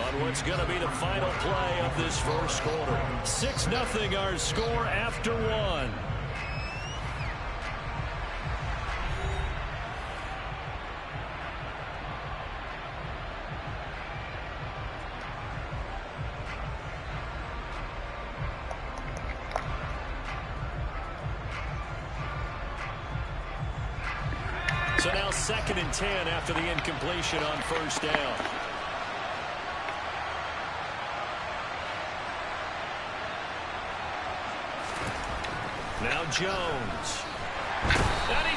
on what's going to be the final play of this first quarter. 6-0 our score after one. So now 2nd and 10 after the incompletion on first down. Now Jones.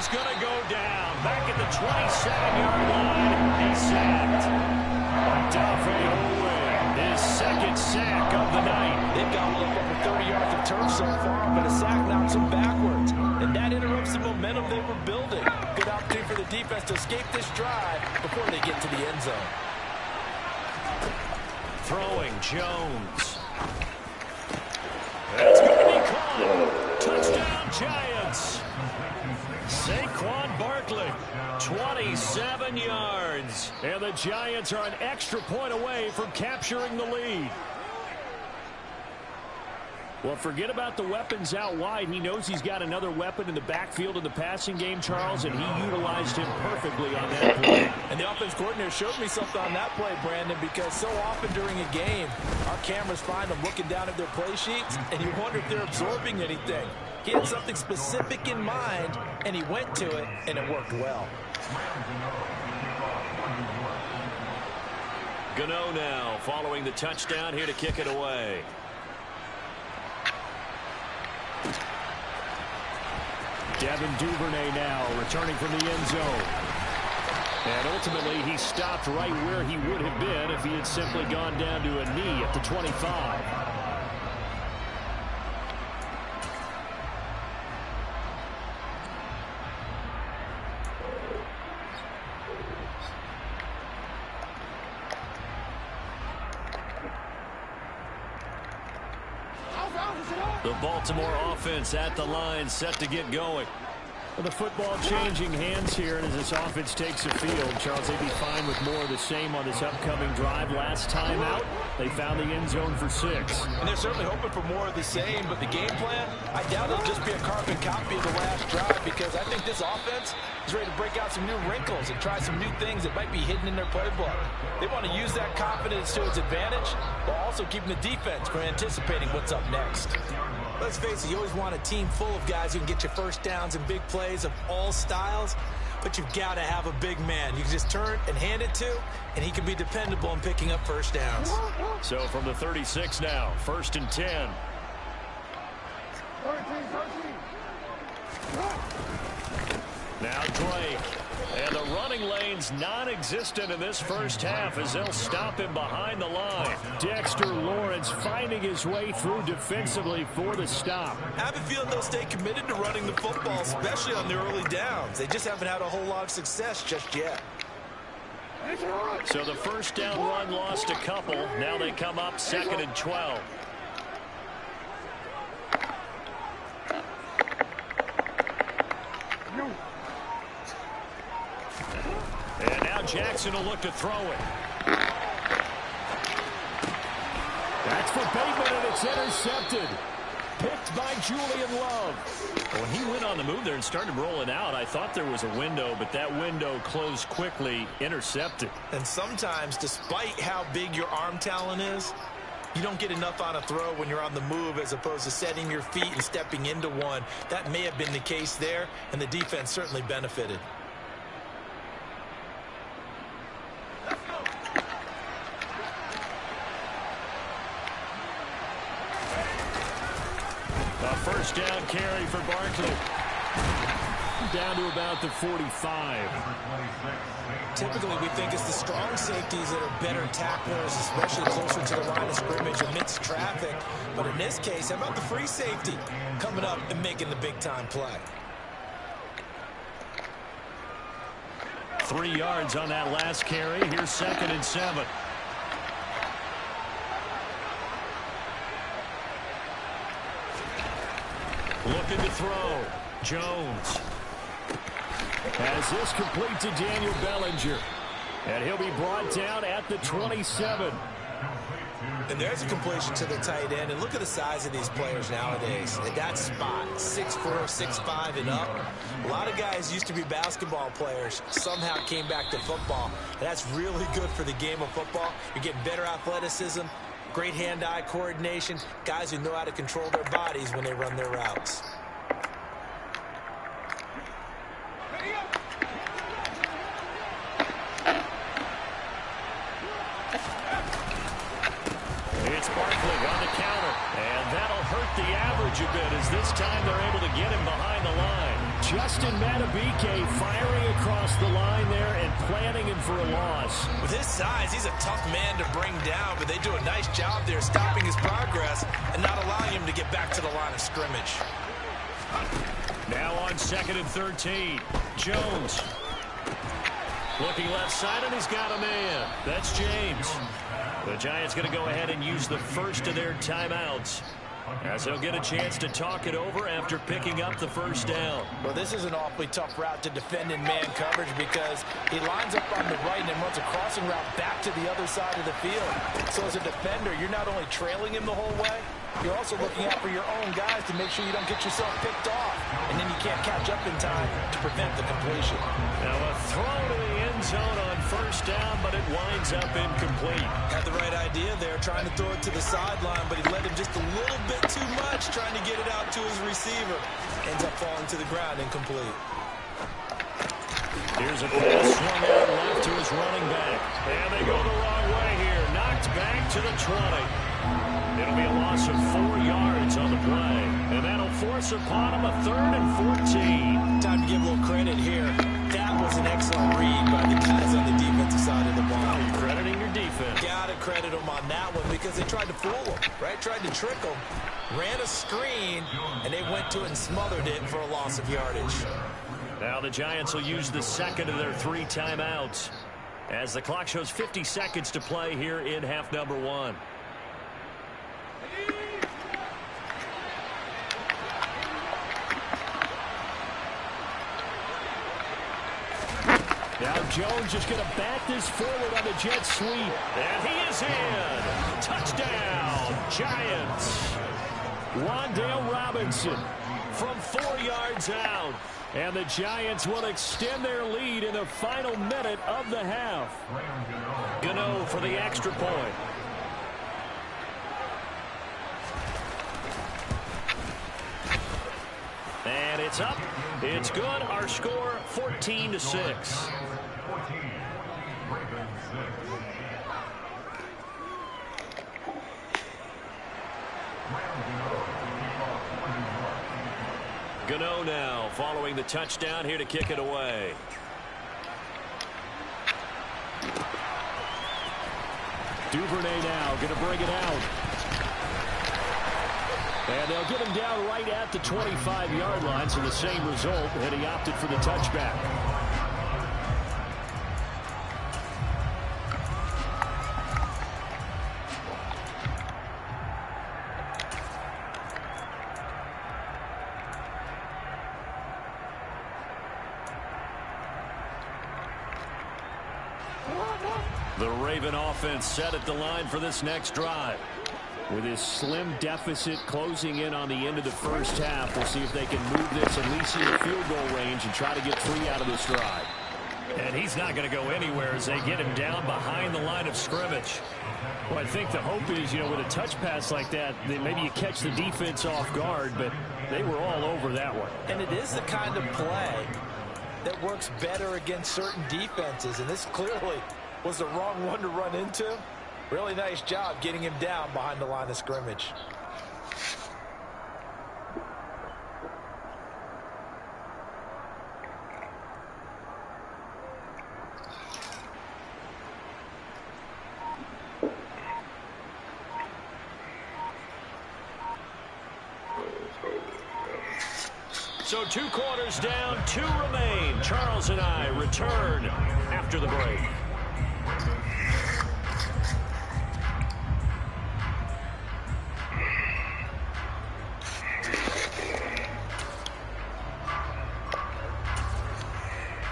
is going to go down. Back at the 27-yard line. He's sacked. Odafe Oweh, his second sack of the night. They've got up over 30 yards of turf so far, but a sack knocks them backwards. And that interrupts the momentum they were building. Good opportunity for the defense to escape this drive before they get to the end zone. Throwing Jones. That's going to be caught. Touchdown Giants. Saquon Barkley, 27 yards. And the Giants are an extra point away from capturing the lead. Well, forget about the weapons out wide. He knows he's got another weapon in the backfield in the passing game, Charles, and he utilized him perfectly on that play. And the offense coordinator showed me something on that play, Brandon, because so often during a game, our cameras find them looking down at their play sheets, and you wonder if they're absorbing anything. He had something specific in mind, and he went to it, and it worked well. Gano now following the touchdown here to kick it away. Devin Duvernay now returning from the end zone. And ultimately, he stopped right where he would have been if he had simply gone down to a knee at the 25. The Baltimore offense at the line, set to get going. Well, the football changing hands here, and as this offense takes the field, Charles, they'd be fine with more of the same on this upcoming drive. Last time out, they found the end zone for 6. And they're certainly hoping for more of the same, but the game plan, I doubt it'll just be a carbon copy of the last drive, because I think this offense is ready to break out some new wrinkles and try some new things that might be hidden in their playbook. They want to use that confidence to its advantage, while also keeping the defense from anticipating what's up next. Let's face it, you always want a team full of guys who can get you first downs and big plays of all styles, but you've got to have a big man you can just turn and hand it to, and he can be dependable in picking up first downs. So from the 36 now, 1st and 10. Now Drake. And the running lane's non-existent in this first half as they'll stop him behind the line. Dexter Lawrence finding his way through defensively for the stop. I have a feeling they'll stay committed to running the football, especially on the early downs. They just haven't had a whole lot of success just yet. So the first down run lost a couple. Now they come up 2nd and 12. And now Jackson will look to throw it. That's for Bateman, and it's intercepted. Picked by Julian Love. When he went on the move there and started rolling out, I thought there was a window, but that window closed quickly, intercepted. And sometimes, despite how big your arm talent is, you don't get enough on a throw when you're on the move as opposed to setting your feet and stepping into one. That may have been the case there, and the defense certainly benefited. A first down carry for Barkley. Down to about the 45. Typically, we think it's the strong safeties that are better tacklers, especially closer to the line of scrimmage amidst traffic. But in this case, how about the free safety coming up and making the big-time play? 3 yards on that last carry. Here's 2nd and 7. Looking to throw. Jones. As this complete to Daniel Bellinger. And he'll be brought down at the 27. And there's a completion to the tight end. And look at the size of these players nowadays. At that spot, 6'4", 6'5", and up. A lot of guys used to be basketball players, somehow came back to football. And that's really good for the game of football. You're getting better athleticism, great hand-eye coordination, guys who know how to control their bodies when they run their routes. It's Barkley on the counter, and that'll hurt the average a bit as this time they're able to get him behind the line. Justin Madubuike firing across the line there and planting him for a loss. With his size, he's a tough man to bring down, but they do a nice job there stopping his progress and not allowing him to get back to the line of scrimmage. Now on 2nd and 13. Jones. Looking left side, and he's got a man. That's James. The Giants going to go ahead and use the first of their timeouts, as he'll get a chance to talk it over after picking up the first down. Well, this is an awfully tough route to defend in man coverage because he lines up on the right and then runs a crossing route back to the other side of the field. So as a defender, you're not only trailing him the whole way, you're also looking out for your own guys to make sure you don't get yourself picked off. And then you can't catch up in time to prevent the completion. Now a throw to the end zone on first down, but it winds up incomplete. Had the right idea there, trying to throw it to the sideline, but he led him just a little bit too much, trying to get it out to his receiver. Ends up falling to the ground, incomplete. Here's a pass swung out left to his running back. And they go the wrong way here. Knocked back to the 20. It'll be a loss of 4 yards on the play. And that'll force upon him a 3rd and 14. Time to give a little credit here. That was an excellent read by the guys on the defensive side of the ball. Oh, you're crediting your defense. Gotta credit them on that one because they tried to fool him, right? Tried to trick him. Ran a screen, and they went to it and smothered it for a loss of yardage. Now the Giants will use the second of their 3 timeouts as the clock shows 50 seconds to play here in half number 1. Now Jones just going to bat this forward on the jet sweep. And he is in. Touchdown, Giants. Wan'Dale Robinson From 4 yards out. And the Giants will extend their lead in the final minute of the half. Gano for the extra point. And it's up. It's good. Our score 14-6. Gano now following the touchdown here to kick it away. Duvernay now going to bring it out. And they'll get him down right at the 25-yard line, so the same result, and he opted for the touchback. The Raven offense set at the line for this next drive. With his slim deficit closing in on the end of the first half, we'll see if they can move this at least in the field goal range and try to get 3 out of this drive. And he's not going to go anywhere as they get him down behind the line of scrimmage. Well, I think the hope is, with a touch pass like that, that maybe you catch the defense off guard, but they were all over that one. And it is the kind of play that works better against certain defenses, and this clearly was the wrong one to run into. Really nice job getting him down behind the line of scrimmage. So 2 quarters down, 2 remain. Charles and I return after the break.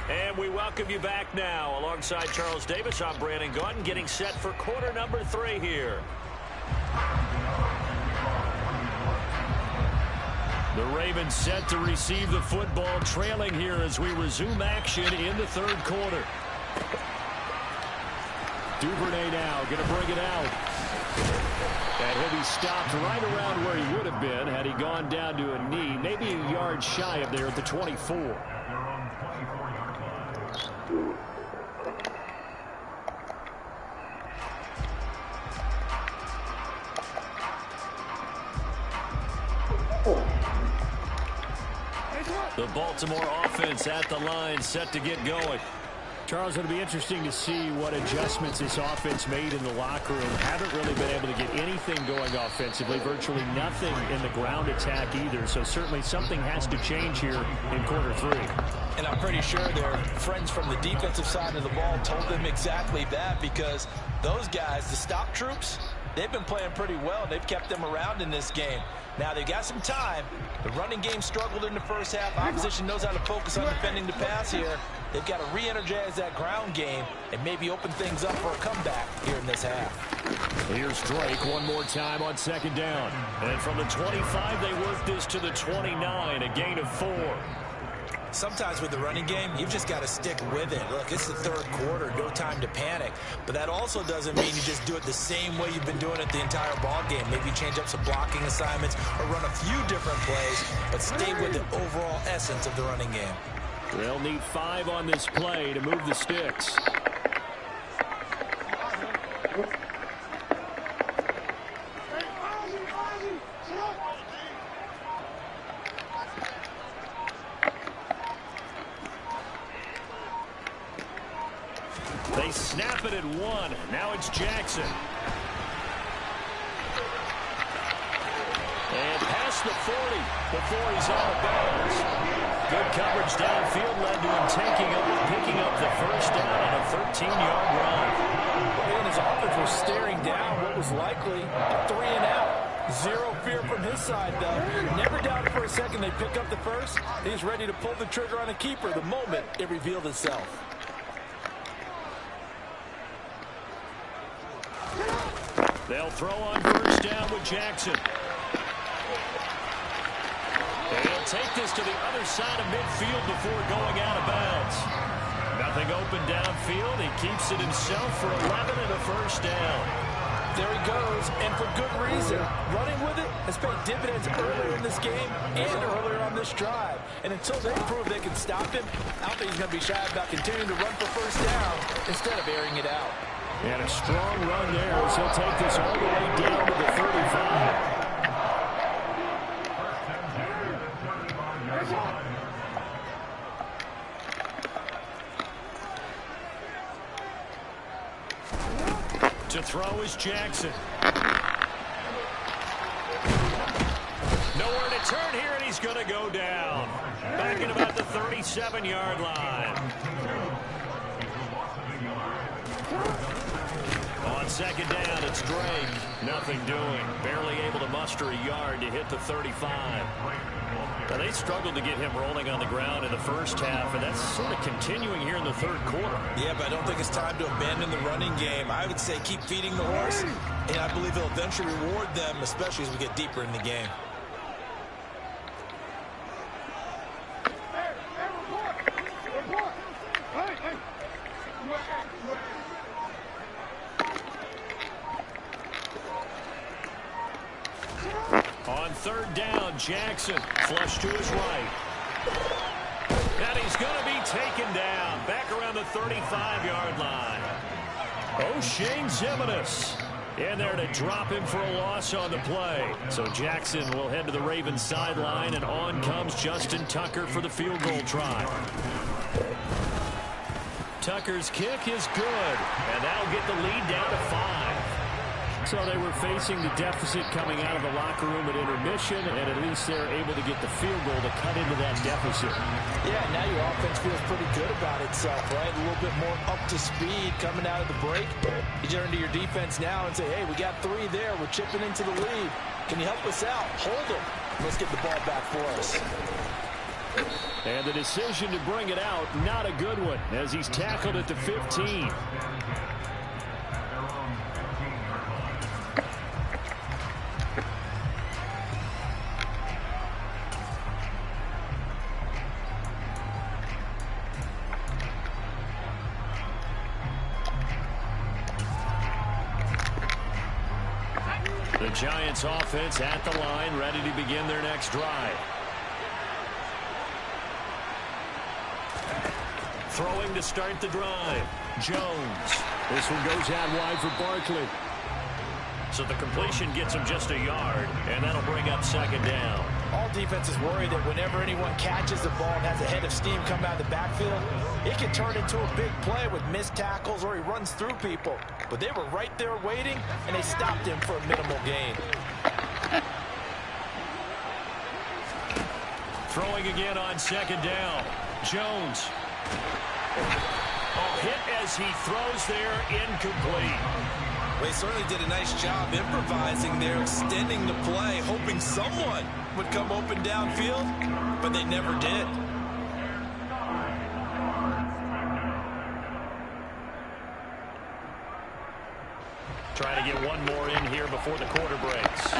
And we welcome you back now. Alongside Charles Davis, I'm Brandon Gaudin, getting set for quarter number 3 here. The Ravens set to receive the football, trailing here as we resume action in the 3rd quarter. Duvernay now going to bring it out. And he'll be stopped right around where he would have been had he gone down to a knee, maybe a yard shy of there at the 24. The Baltimore offense at the line, set to get going. Charles, it'll be interesting to see what adjustments this offense made in the locker room. Haven't really been able to get anything going offensively, virtually nothing in the ground attack either. So certainly something has to change here in quarter 3. And I'm pretty sure their friends from the defensive side of the ball told them exactly that, because those guys, the stop troops, they've been playing pretty well. They've kept them around in this game. Now, they've got some time. The running game struggled in the first half. Opposition knows how to focus on defending the pass here. They've got to re-energize that ground game and maybe open things up for a comeback here in this half. Here's Drake one more time on 2nd down. And from the 25, they work this to the 29, a gain of 4. Sometimes with the running game, you've just got to stick with it. Look, it's the 3rd quarter, no time to panic. But that also doesn't mean you just do it the same way you've been doing it the entire ball game. Maybe change up some blocking assignments or run a few different plays, but stay with the overall essence of the running game. They'll need 5 on this play to move the sticks. They snap it at 1. Now it's Jackson. And past the 40 before he's out of bounds. Good coverage downfield led to him picking up the first down on a 13-yard run. And his offense was staring down what was likely a 3 and out. Zero fear from his side, though. Never doubted for a second they'd pick up the first. He's ready to pull the trigger on a keeper the moment it revealed itself. They'll throw on first down with Jackson. He'll take this to the other side of midfield before going out of bounds. Nothing open downfield. He keeps it himself for 11 and a first down. There he goes, and for good reason. Running with it has paid dividends earlier in this game and earlier on this drive. And until they prove they can stop him, I don't think he's going to be shy about continuing to run for first down instead of airing it out. And a strong run there as he'll take this all the way down to the 35. To throw is Jackson. Nowhere to turn here, and he's going to go down. Back at about the 37-yard line. On 2nd down, it's Drake. Nothing doing. Barely able to muster a yard to hit the 35. Now, they struggled to get him rolling on the ground in the first half, and that's sort of continuing here in the 3rd quarter. Yeah, but I don't think it's time to abandon the running game. I would say keep feeding the horse, and I believe he'll eventually reward them, especially as we get deeper in the game. On 3rd down, Jackson flush to his right. And he's going to be taken down back around the 35-yard line. O'Shane Zimenez in there to drop him for a loss on the play. So Jackson will head to the Ravens sideline, and on comes Justin Tucker for the field goal try. Tucker's kick is good, and that'll get the lead down to 5. So they were facing the deficit coming out of the locker room at intermission, and at least they're able to get the field goal to cut into that deficit. Yeah, now your offense feels pretty good about itself, right? A little bit more up to speed coming out of the break. You turn to your defense now and say, hey, we got 3 there. We're chipping into the lead. Can you help us out? Hold them. Let's get the ball back for us. And the decision to bring it out, not a good one, as he's tackled at the 15. The Giants offense at the line, ready to begin their next drive. Throwing to start the drive, Jones. This one goes out wide for Barkley. So the completion gets him just a yard, and that'll bring up 2nd down. All defenses worry that whenever anyone catches the ball and has a head of steam come out of the backfield, it can turn into a big play with missed tackles or he runs through people. But they were right there waiting, and they stopped him for a minimal gain. Throwing again on second down. Jones. Oh, hit as he throws there, incomplete. They certainly did a nice job improvising there, extending the play, hoping someone would come open downfield, but they never did. Trying to get one more in here before the quarter breaks.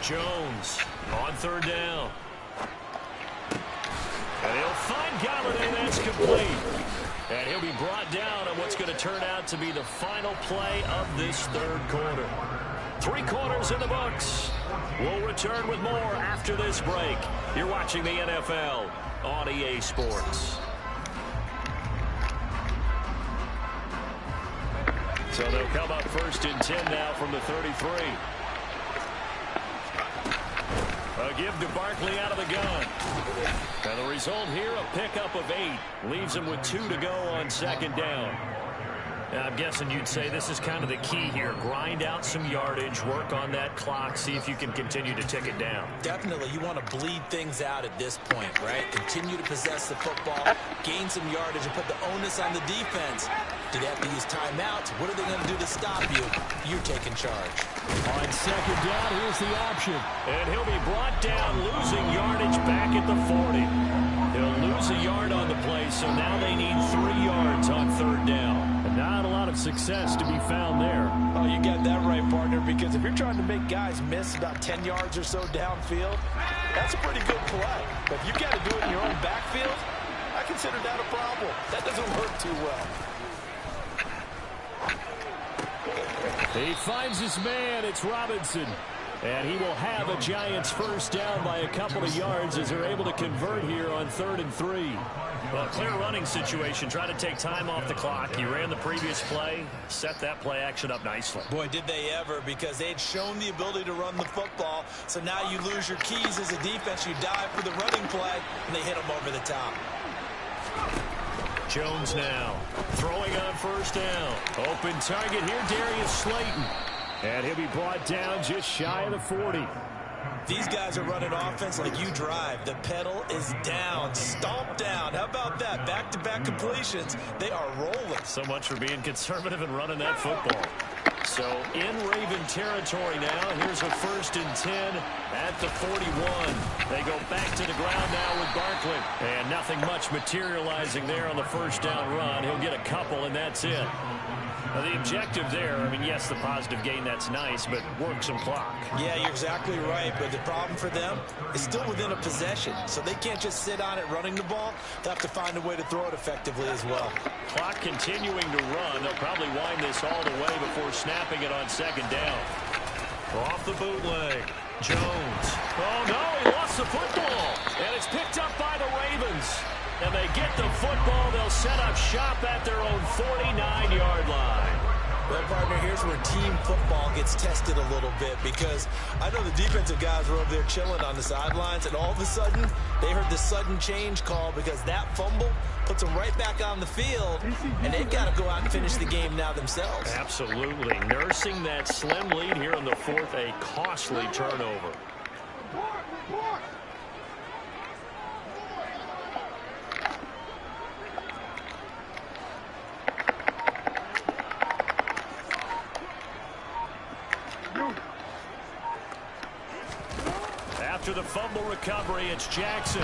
Jones on third down. And he'll find Galladay. That's complete. And he'll be brought down on what's going to turn out to be the final play of this third quarter. 3 quarters in the books. We'll return with more after this break. You're watching the NFL on EA Sports. So they'll come up first and 10 now from the 33. A give to Barkley out of the gun. And the result here, a pickup of 8. Leaves him with 2 to go on second down. Now, I'm guessing you'd say this is kind of the key here. Grind out some yardage, work on that clock, see if you can continue to tick it down. Definitely, you want to bleed things out at this point, right? Continue to possess the football, gain some yardage, and put the onus on the defense. Do they have to use timeouts? What are they going to do to stop you? You're taking charge. On second down, here's the option. And he'll be brought down, losing yardage back at the 40. He'll lose a yard on the play, so now they need 3 yards on third down. Not a lot of success to be found there. Oh, you got that right, partner, because if you're trying to make guys miss about 10 yards or so downfield, that's a pretty good play. But if you've got to do it in your own backfield, I consider that a problem. That doesn't work too well. He finds his man. It's Robinson. And he will have a Giants first down by a couple of yards as they're able to convert here on 3rd and 3. Well, clear running situation. Try to take time off the clock. He ran the previous play, set that play action up nicely. Boy, did they ever, because they'd shown the ability to run the football. So now you lose your keys as a defense. You dive for the running play, and they hit them over the top. Jones now throwing on first down. Open target here, Darius Slayton. And he'll be brought down just shy of the 40. These guys are running offense like you drive. The pedal is down, stomp down. How about that? Back-to-back completions. They are rolling. So much for being conservative and running that football. So in Raven territory now. Here's a 1st and 10 at the 41. They go back to the ground now with Barkley. And nothing much materializing there on the first down run. He'll get a couple, and that's it. Now, the objective there, I mean, yes, the positive gain, that's nice, but work some clock. Yeah, you're exactly right, but the problem for them is still within a possession, so they can't just sit on it running the ball. They'll have to find a way to throw it effectively as well. Clock continuing to run. They'll probably wind this all the way before snapping it on second down. Off the bootleg. Jones. Oh, no, he lost the football, and it's picked up by the Ravens. And they get the football. They'll set up shop at their own 49-yard line. Well, partner, here's where team football gets tested a little bit, because I know the defensive guys were over there chilling on the sidelines, and all of a sudden, they heard the sudden change call because that fumble puts them right back on the field, and they've got to go out and finish the game now themselves. Absolutely. Nursing that slim lead here in the 4th, a costly turnover. After the fumble recovery, it's Jackson.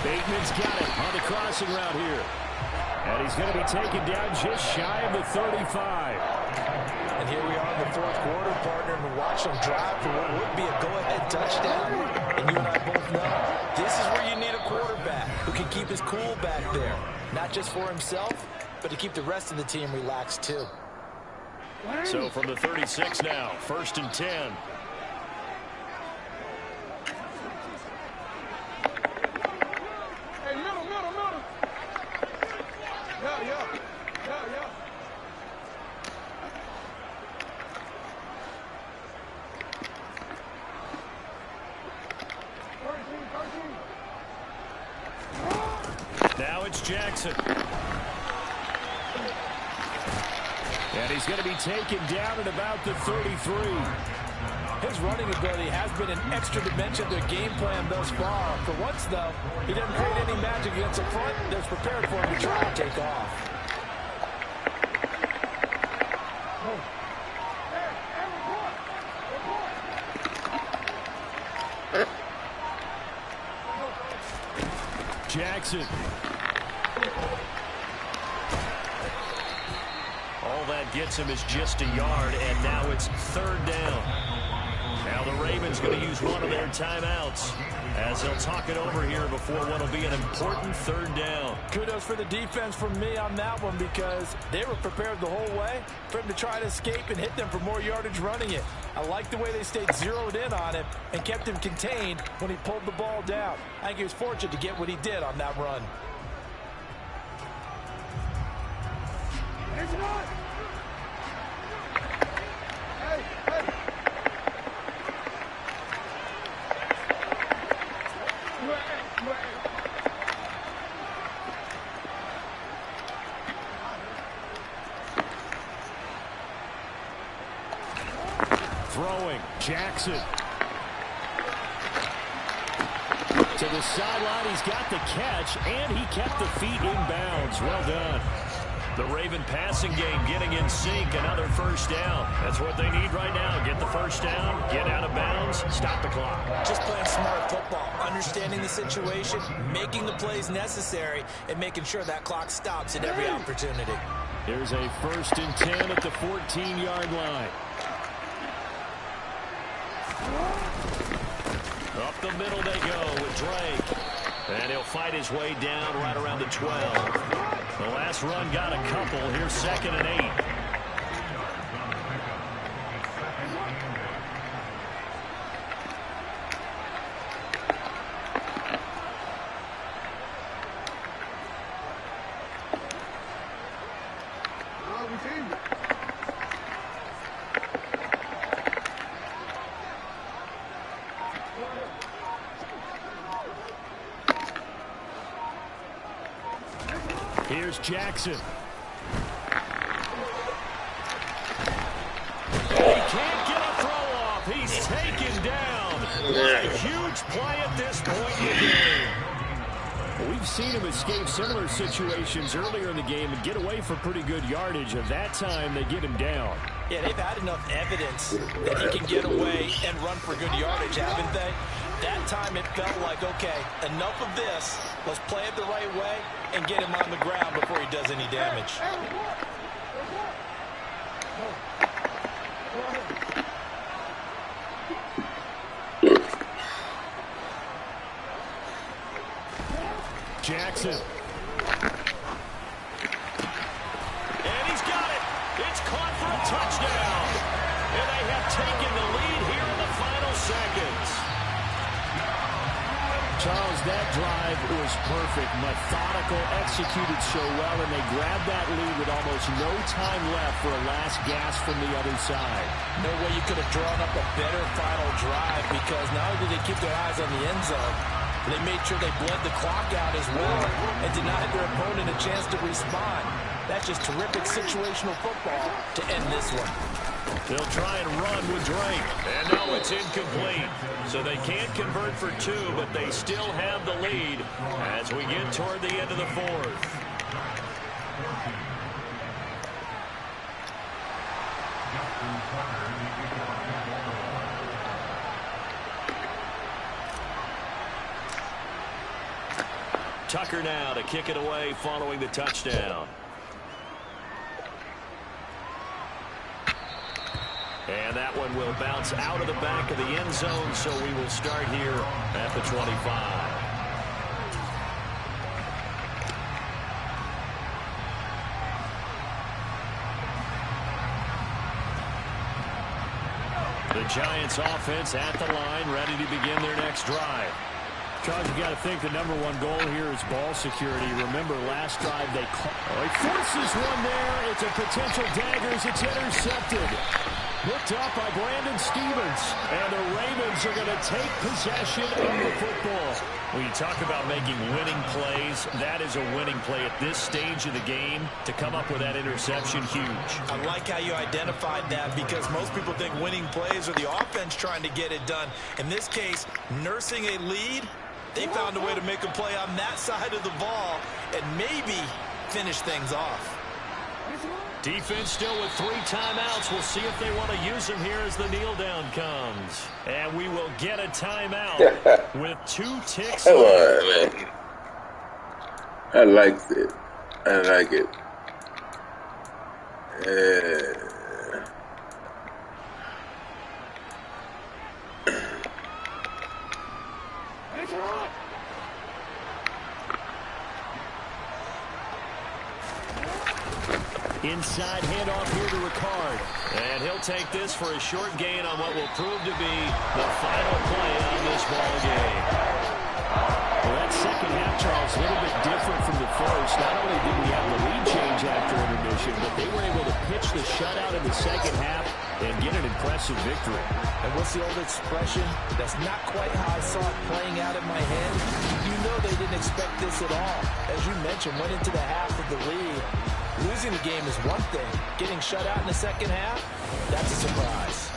Bateman's got it on the crossing route here. And he's going to be taken down just shy of the 35. And here we are in the 4th quarter, partner, and watch them drive for what would be a go-ahead touchdown. And you and I both know this is where you need a quarterback who can keep his cool back there. Not just for himself, but to keep the rest of the team relaxed too. So from the 36 now, 1st and 10. Hey, middle. Yeah. Now it's Jackson. And he's going to be taken down at about the 33. His running ability has been an extra dimension to the game plan thus far. For once, though, he doesn't create any magic against the front that's prepared for him to try to take off. Jackson. All that gets him is just a yard, and now it's third down. Now the Ravens going to use one of their timeouts as they'll talk it over here before what will be an important third down. Kudos for the defense from me on that one, because they were prepared the whole way for him to try to escape and hit them for more yardage running it. I like the way they stayed zeroed in on him and kept him contained when he pulled the ball down. I think he was fortunate to get what he did on that run. Throwing, Jackson. To the sideline, he's got the catch, and he kept the feet in bounds. Well done. The Raven passing game getting in sync, another first down. That's what they need right now. Get the first down, get out of bounds, stop the clock. Just playing smart football, understanding the situation, making the plays necessary, and making sure that clock stops at every opportunity. Here's a 1st and 10 at the 14-yard line. Up the middle they go with Drake. And he'll fight his way down right around the 12. The last run got a couple. Here's 2nd and 8. Here's Jackson. He can't get a throw off. He's taken down. A huge play at this point in the game. We've seen him escape similar situations earlier in the game and get away for pretty good yardage. At that time, they get him down. Yeah, they've had enough evidence that he can get away and run for good yardage, haven't they? That time it felt like, okay, enough of this. Let's play it the right way and get him on the ground before he does any damage. Jackson. And he's got it. It's caught for a touchdown. And they have taken the lead here in the final seconds. Charles, that drive was perfect. Methodical, executed so well, and they grabbed that lead with almost no time left for a last gasp from the other side. No way you could have drawn up a better final drive, because not only did they keep their eyes on the end zone, they made sure they bled the clock out as well and denied their opponent a chance to respond. That's just terrific situational football to end this one. They'll try and run with Drake. And no, it's incomplete. So they can't convert for 2, but they still have the lead as we get toward the end of the 4th. Tucker now to kick it away following the touchdown. And that one will bounce out of the back of the end zone, so we will start here at the 25. The Giants offense at the line, ready to begin their next drive. Charles, you got to think the #1 goal here is ball security. Remember, last drive he forces one there. It's a potential dagger as it's intercepted. Picked up by Brandon Stevens. And the Ravens are going to take possession of the football. When you talk about making winning plays, that is a winning play at this stage of the game. To come up with that interception, huge. I like how you identified that because most people think winning plays are the offense trying to get it done. In this case, nursing a lead, they found a way to make a play on that side of the ball and maybe finish things off. Defense still with 3 timeouts. We'll see if they want to use them here as the kneel down comes. And we will get a timeout with 2 ticks. Come on, man. I liked it. I like it. Inside handoff here to Ricard. And he'll take this for a short gain on what will prove to be the final play on this ball game. Well, that second half, Charles, a little bit different from the first. Not only did we have the lead change after intermission, but they were able to pitch the shutout in the second half and get an impressive victory. And what's the old expression? That's not quite how I saw it playing out in my head. You know they didn't expect this at all. As you mentioned, went into the half of the lead. Losing the game is one thing. Getting shut out in the second half, that's a surprise.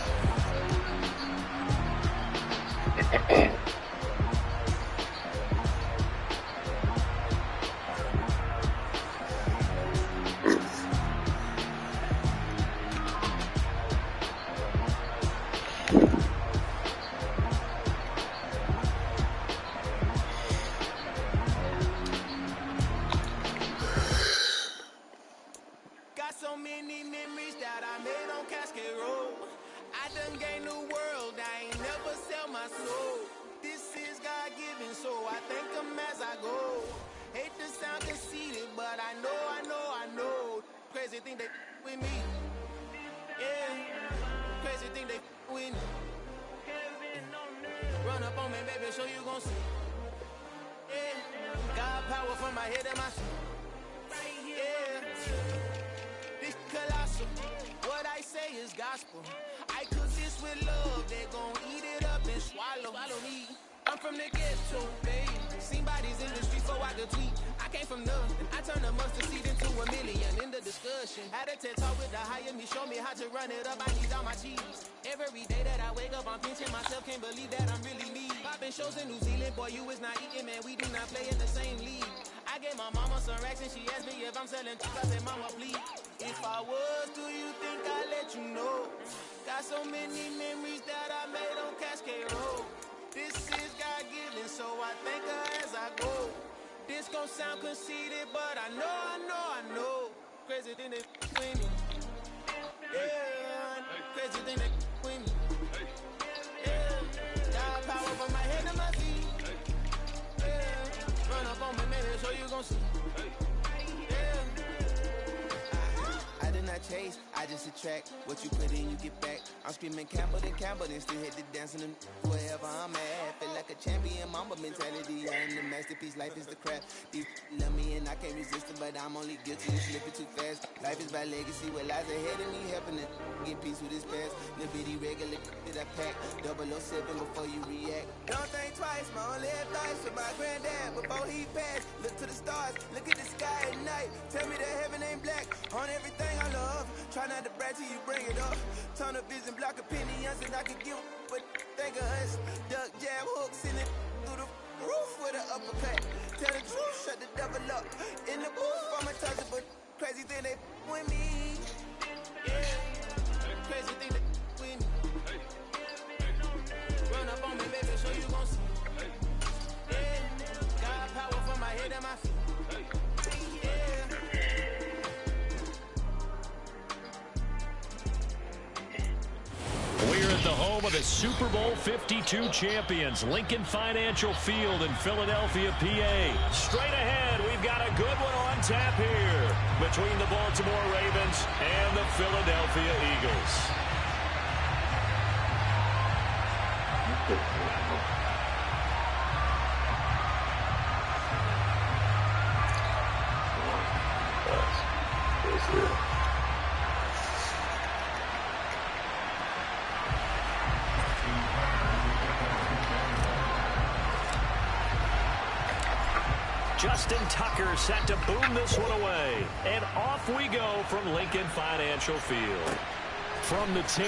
Sound conceited, but I know. Crazy thing they with me. Yeah, crazy thing they with me. Yeah, got power from my head to my feet. Yeah, run up on me, maybe so you gon' see. Yeah. I did not chase, I just attract. What you put in, you get back. I'm screaming Campbell, then still hit the dancing and wherever I'm at. Feel like a champion, mamba mentality. I am the masterpiece, life is the crap. These love me and I can't resist it, but I'm only guilty of slipping too fast. Life is by legacy, what lies ahead of me, helping to get peace with this past. Little bitty regular that I pack, 007 before you react. Don't think twice, my only advice for my granddad before he passed. Look to the stars, look at the sky at night. Tell me that heaven ain't black on everything I love. Try not to brag till you bring it up. Tunnel vision, block opinions, and I can give but think of us. Duck jab hooks in it through the roof with an uppercut. Tell the truth, shut the devil up. In the booth, I'm untouchable. Crazy thing they with me. Yeah, crazy thing they with me. Run up on me, baby, so you gon' see. Yeah, got power from my head and my feet. We're at the home of the Super Bowl 52 champions, Lincoln Financial Field in Philadelphia, PA. Straight ahead, we've got a good one on tap here between the Baltimore Ravens and the Philadelphia Eagles. Justin Tucker set to boom this one away. And off we go from Lincoln Financial Field. From the 10.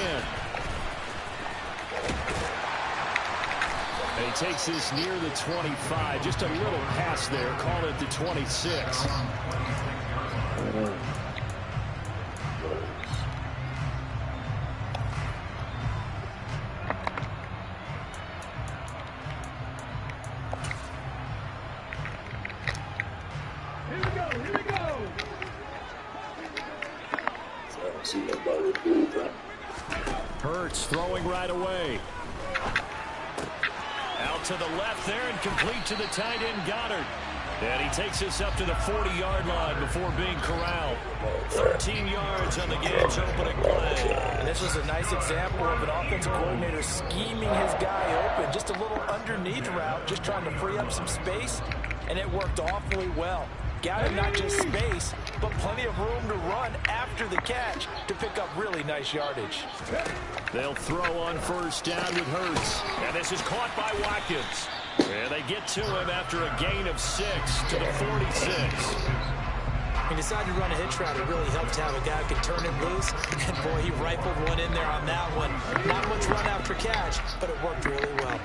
And he takes this near the 25. Just a little pass there. Call it the 26. Hurts throwing right away. Out to the left there and complete to the tight end Goddard. And he takes us up to the 40-yard line before being corralled. 13 yards on the game's opening play. And this was a nice example of an offensive coordinator scheming his guy open. Just a little underneath route, just trying to free up some space, and it worked awfully well. Got him not just space, but plenty of room to run after the catch to pick up really nice yardage. They'll throw on first down with Hurts. And this is caught by Watkins. And they get to him after a gain of 6 to the 46. He decided to run a hitch route. It really helped to have a guy who could turn it loose. And boy, he rifled one in there on that one. Not much run after catch, but it worked really well.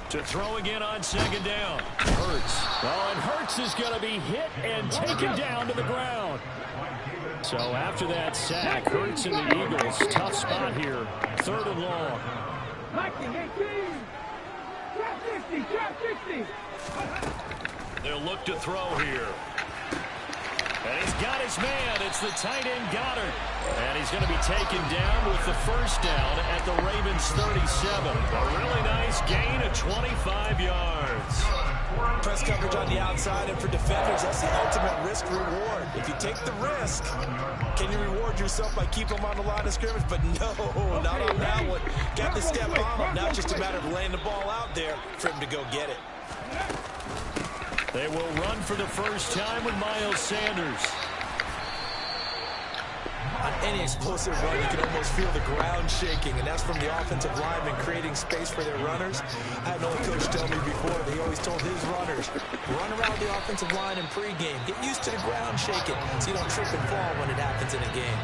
To throw again on second down. Hurts. Oh, and Hurts is going to be hit and taken down to the ground. So after that sack, Hurts and the Eagles, tough spot here. 3rd and long. They'll look to throw here. And he's got his man. It's the tight end Goddard. And he's going to be taken down with the first down at the Ravens 37. A really nice gain of 25 yards. Press coverage on the outside, and for defenders, that's the ultimate risk-reward. If you take the risk, can you reward yourself by keeping them on the line of scrimmage? But no, not on that one. Got the step on him. Now it's just a matter of laying the ball out there for him to go get it. They will run for the first time with Miles Sanders. On any explosive run, you can almost feel the ground shaking, and that's from the offensive linemen creating space for their runners. I had an old coach tell me before, he always told his runners, run around the offensive line in pregame. Get used to the ground shaking so you don't trip and fall when it happens in a game.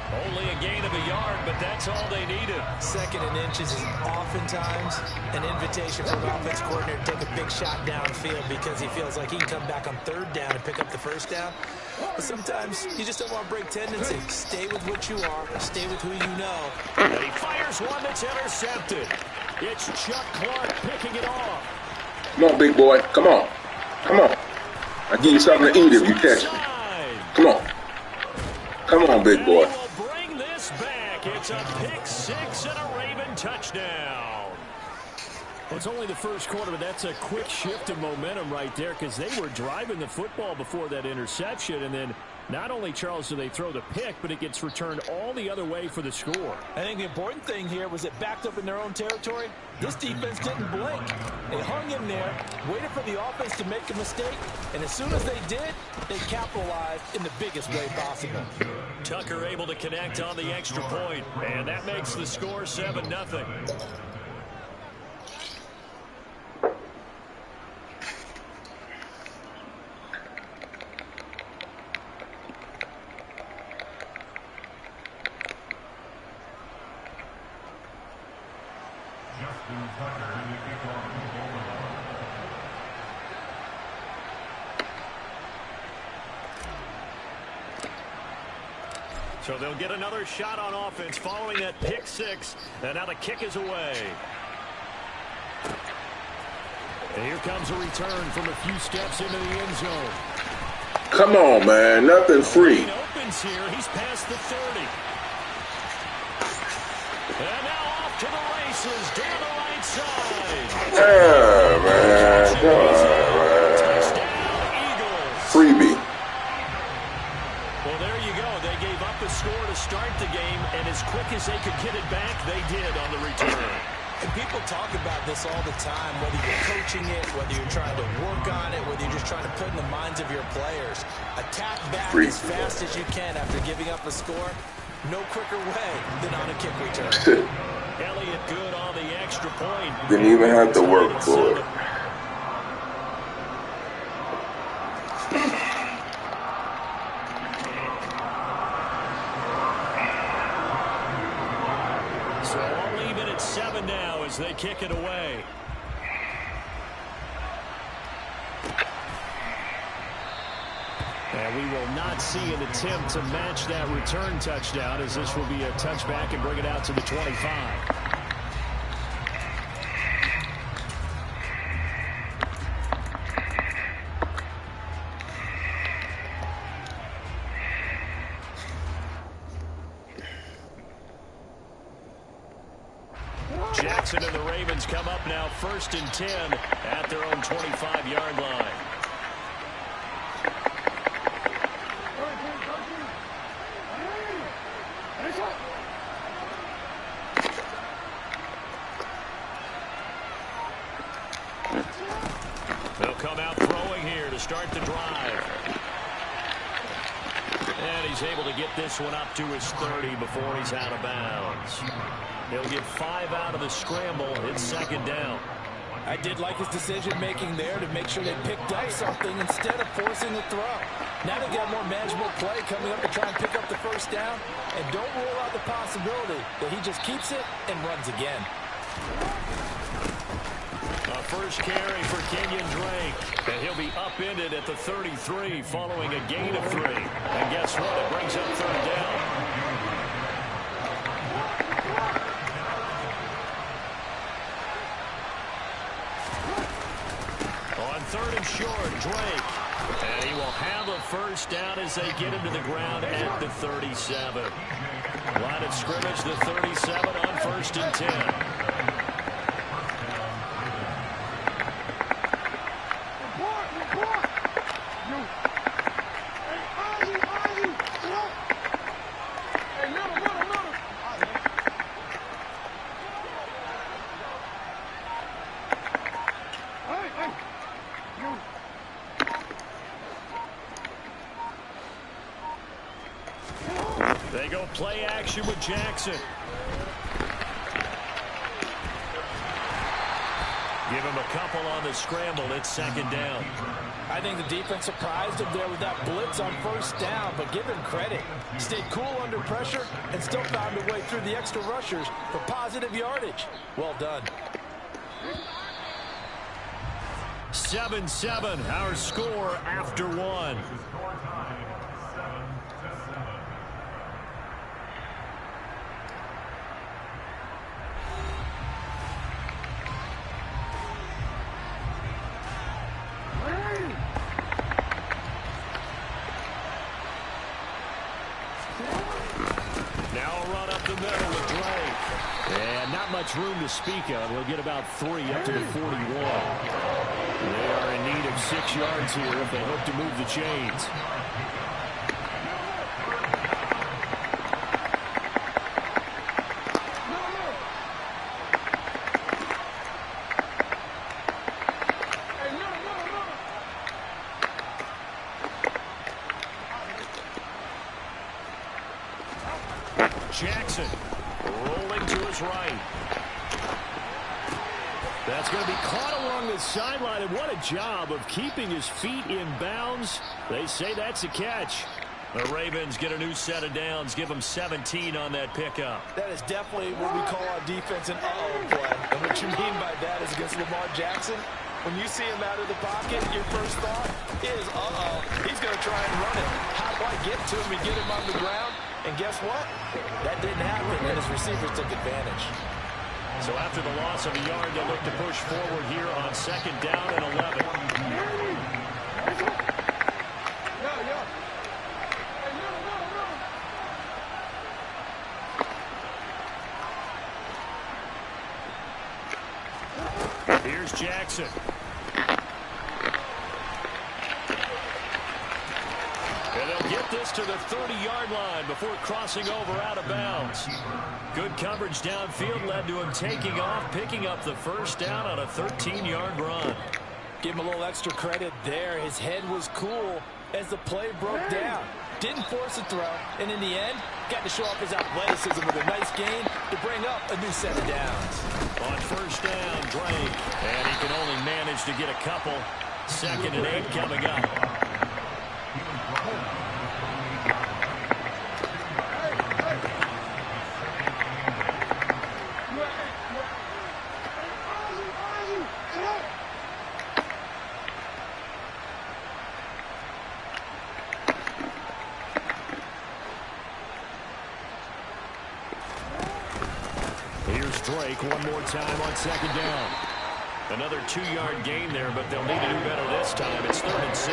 Only a gain of a yard, but that's all they needed. 2nd and inches is oftentimes an invitation for an offensive coordinator to take a big shot downfield because he feels like he can come back on 3rd down and pick up the first down. But sometimes you just don't want to break tendency. Stay with what you are. Stay with who you know. And he fires one that's intercepted. It's Chuck Clark picking it off. Come on, big boy. Come on. Come on. I'll give you something to eat if you catch me. Come on. Come on, big boy. Back. It's a pick 6 and a Raven touchdown. Well, it's only the first quarter, but that's a quick shift of momentum right there because they were driving the football before that interception. And then not only, Charles, do they throw the pick, but it gets returned all the other way for the score. I think the important thing here was it backed up in their own territory. This defense didn't blink. They hung in there, waited for the offense to make a mistake, and as soon as they did, they capitalized in the biggest way possible. Tucker able to connect on the extra point, and that makes the score 7-0. So they'll get another shot on offense following that pick 6. And now the kick is away. And here comes a return from a few steps into the end zone. Come on, man. Nothing free. He opens here. He's past the 30. And now off to the races down the right side. Yeah, man. Come on, man. Touchdown, Eagles. Freebie. Well, there you go. They gave up a score to start the game, and as quick as they could get it back, they did on the return. And people talk about this all the time, whether you're coaching it, whether you're trying to work on it, whether you're just trying to put in the minds of your players. Attack back as fast as you can after giving up a score. No quicker way than on a kick return. Elliott good on the extra point. Didn't even have to work for it. So all even at 7 now as they kick it away. And we will not see an attempt to match that return touchdown, as this will be a touchback and bring it out to the 25. Jackson and the Ravens come up now 1st and 10 at their own 25-yard line. They'll come out throwing here to start the drive. And he's able to get this one up to his 30 before he's out of bounds. He'll get 5 out of the scramble. It's 2nd down. I did like his decision-making there to make sure they picked up something instead of forcing the throw. Now they got more manageable play coming up to try and pick up the 1st down. And don't rule out the possibility that he just keeps it and runs again. A first carry for Kenyon Drake. And he'll be upended at the 33 following a gain of 3. And guess what? It brings up 3rd down. On 3rd and short, Drake. And he will have a 1st down as they get him to the ground at the 37. Line of scrimmage, the 37 on 1st and 10. They go play action with Jackson. Give him a couple on the scramble. It's 2nd down. I think the defense surprised him there with that blitz on 1st down, but give him credit. Stayed cool under pressure and still found a way through the extra rushers for positive yardage. Well done. 7-7, our score after 1. Now a run up the middle with Drake. And not much room to speak of. We'll get about 3 up to the 41. They are in need of 6 yards here if they hope to move the chains. Jackson rolling to his right. That's going to be caught along the sideline, and what a job of keeping his feet in bounds. They say that's a catch. The Ravens get a new set of downs, give them 17 on that pickup. That is definitely what we call on defense an uh-oh play. And what you mean by that is against Lamar Jackson, when you see him out of the pocket, your first thought is, uh-oh, he's going to try and run it. How do I get to him and get him on the ground? And guess what? That didn't happen, and his receivers took advantage. So after the loss of a yard, they look to push forward here on 2nd down and 11. Here's Jackson. And they'll get this to the 30-yard line before crossing over out of bounds. Good coverage downfield led to him taking off, picking up the 1st down on a 13-yard run. Give him a little extra credit there. His head was cool as the play broke down. Didn't force a throw, and in the end, got to show off his athleticism with a nice gain to bring up a new set of downs. On first down, Drake. And he can only manage to get a couple. 2nd and 8 coming up. Here's Drake one more time on 2nd down. Another 2-yard gain there, but they'll need to do better this time. It's 3rd and 6.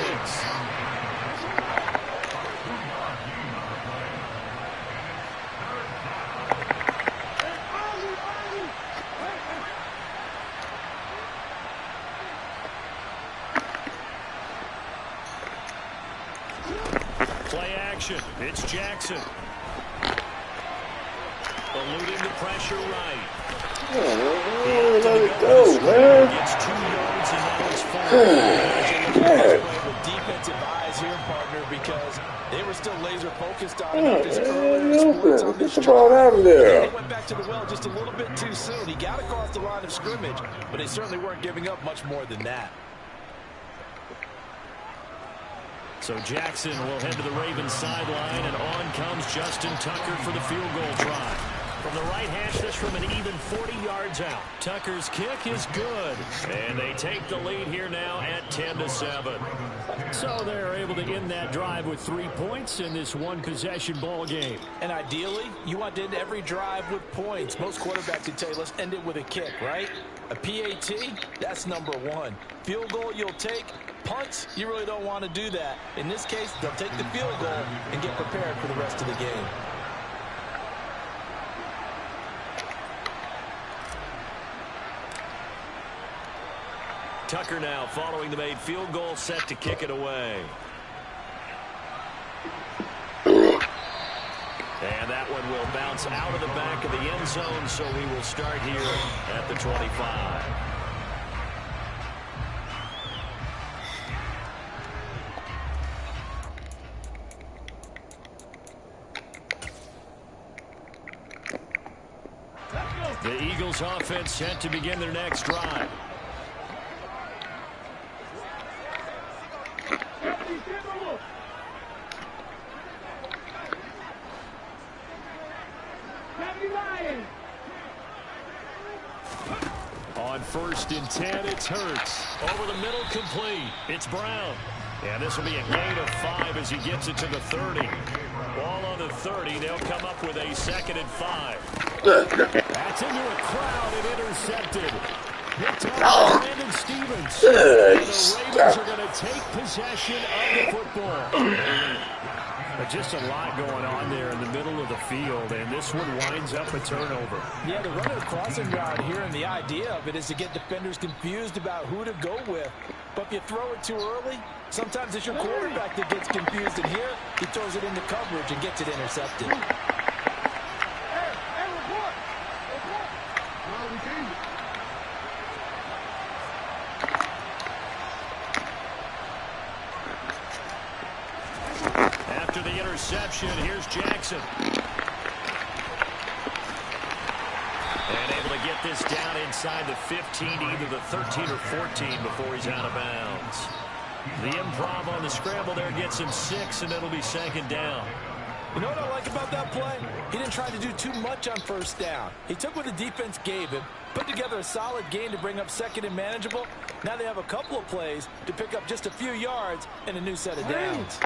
Play action. It's Jackson. Eluding the pressure right. Let it go, man. Gets 2 yards and now it's 4. With defensive eyes here, partner, because they were still laser focused on this earlier sports on this Get the ball out of there. He went back to the well just a little bit too soon. He got across the line of scrimmage, but they certainly weren't giving up much more than that. So Jackson will head to the Ravens sideline, and on comes Justin Tucker for the field goal try. From the right hash, this from an even 40 yards out. Tucker's kick is good, and they take the lead here now at 10-7. So they're able to end that drive with 3 points in this one-possession ball game. And ideally, you want to end every drive with points. Most quarterbacks would tell you, let's end it with a kick, right? A PAT, that's number 1. Field goal you'll take. Punts, you really don't want to do that. In this case, they'll take the field goal and get prepared for the rest of the game. Tucker now following the made field goal, set to kick it away. And that one will bounce out of the back of the end zone, so we will start here at the 25. The Eagles offense set to begin their next drive. On 1st and 10, it's Hurts. Over the middle, complete. It's Brown. And this will be a gain of 5 as he gets it to the 30. Ball on the 30. They'll come up with a 2nd and 5. That's into a crowd and intercepted. Brandon Stevens. The Ravens are going to take possession of the football. But just a lot going on there in the middle of the field, and this one winds up a turnover. Yeah, the running crossing route here, and the idea of it is to get defenders confused about who to go with. But if you throw it too early, sometimes it's your quarterback that gets confused, and here he throws it into coverage and gets it intercepted. After the interception, here's Jackson. And able to get this down inside the 15, either the 13 or 14 before he's out of bounds. The improv on the scramble there gets him 6, and it'll be 2nd down. You know what I like about that play? He didn't try to do too much on 1st down. He took what the defense gave him, put together a solid gain to bring up 2nd and manageable. Now they have a couple of plays to pick up just a few yards and a new set of downs.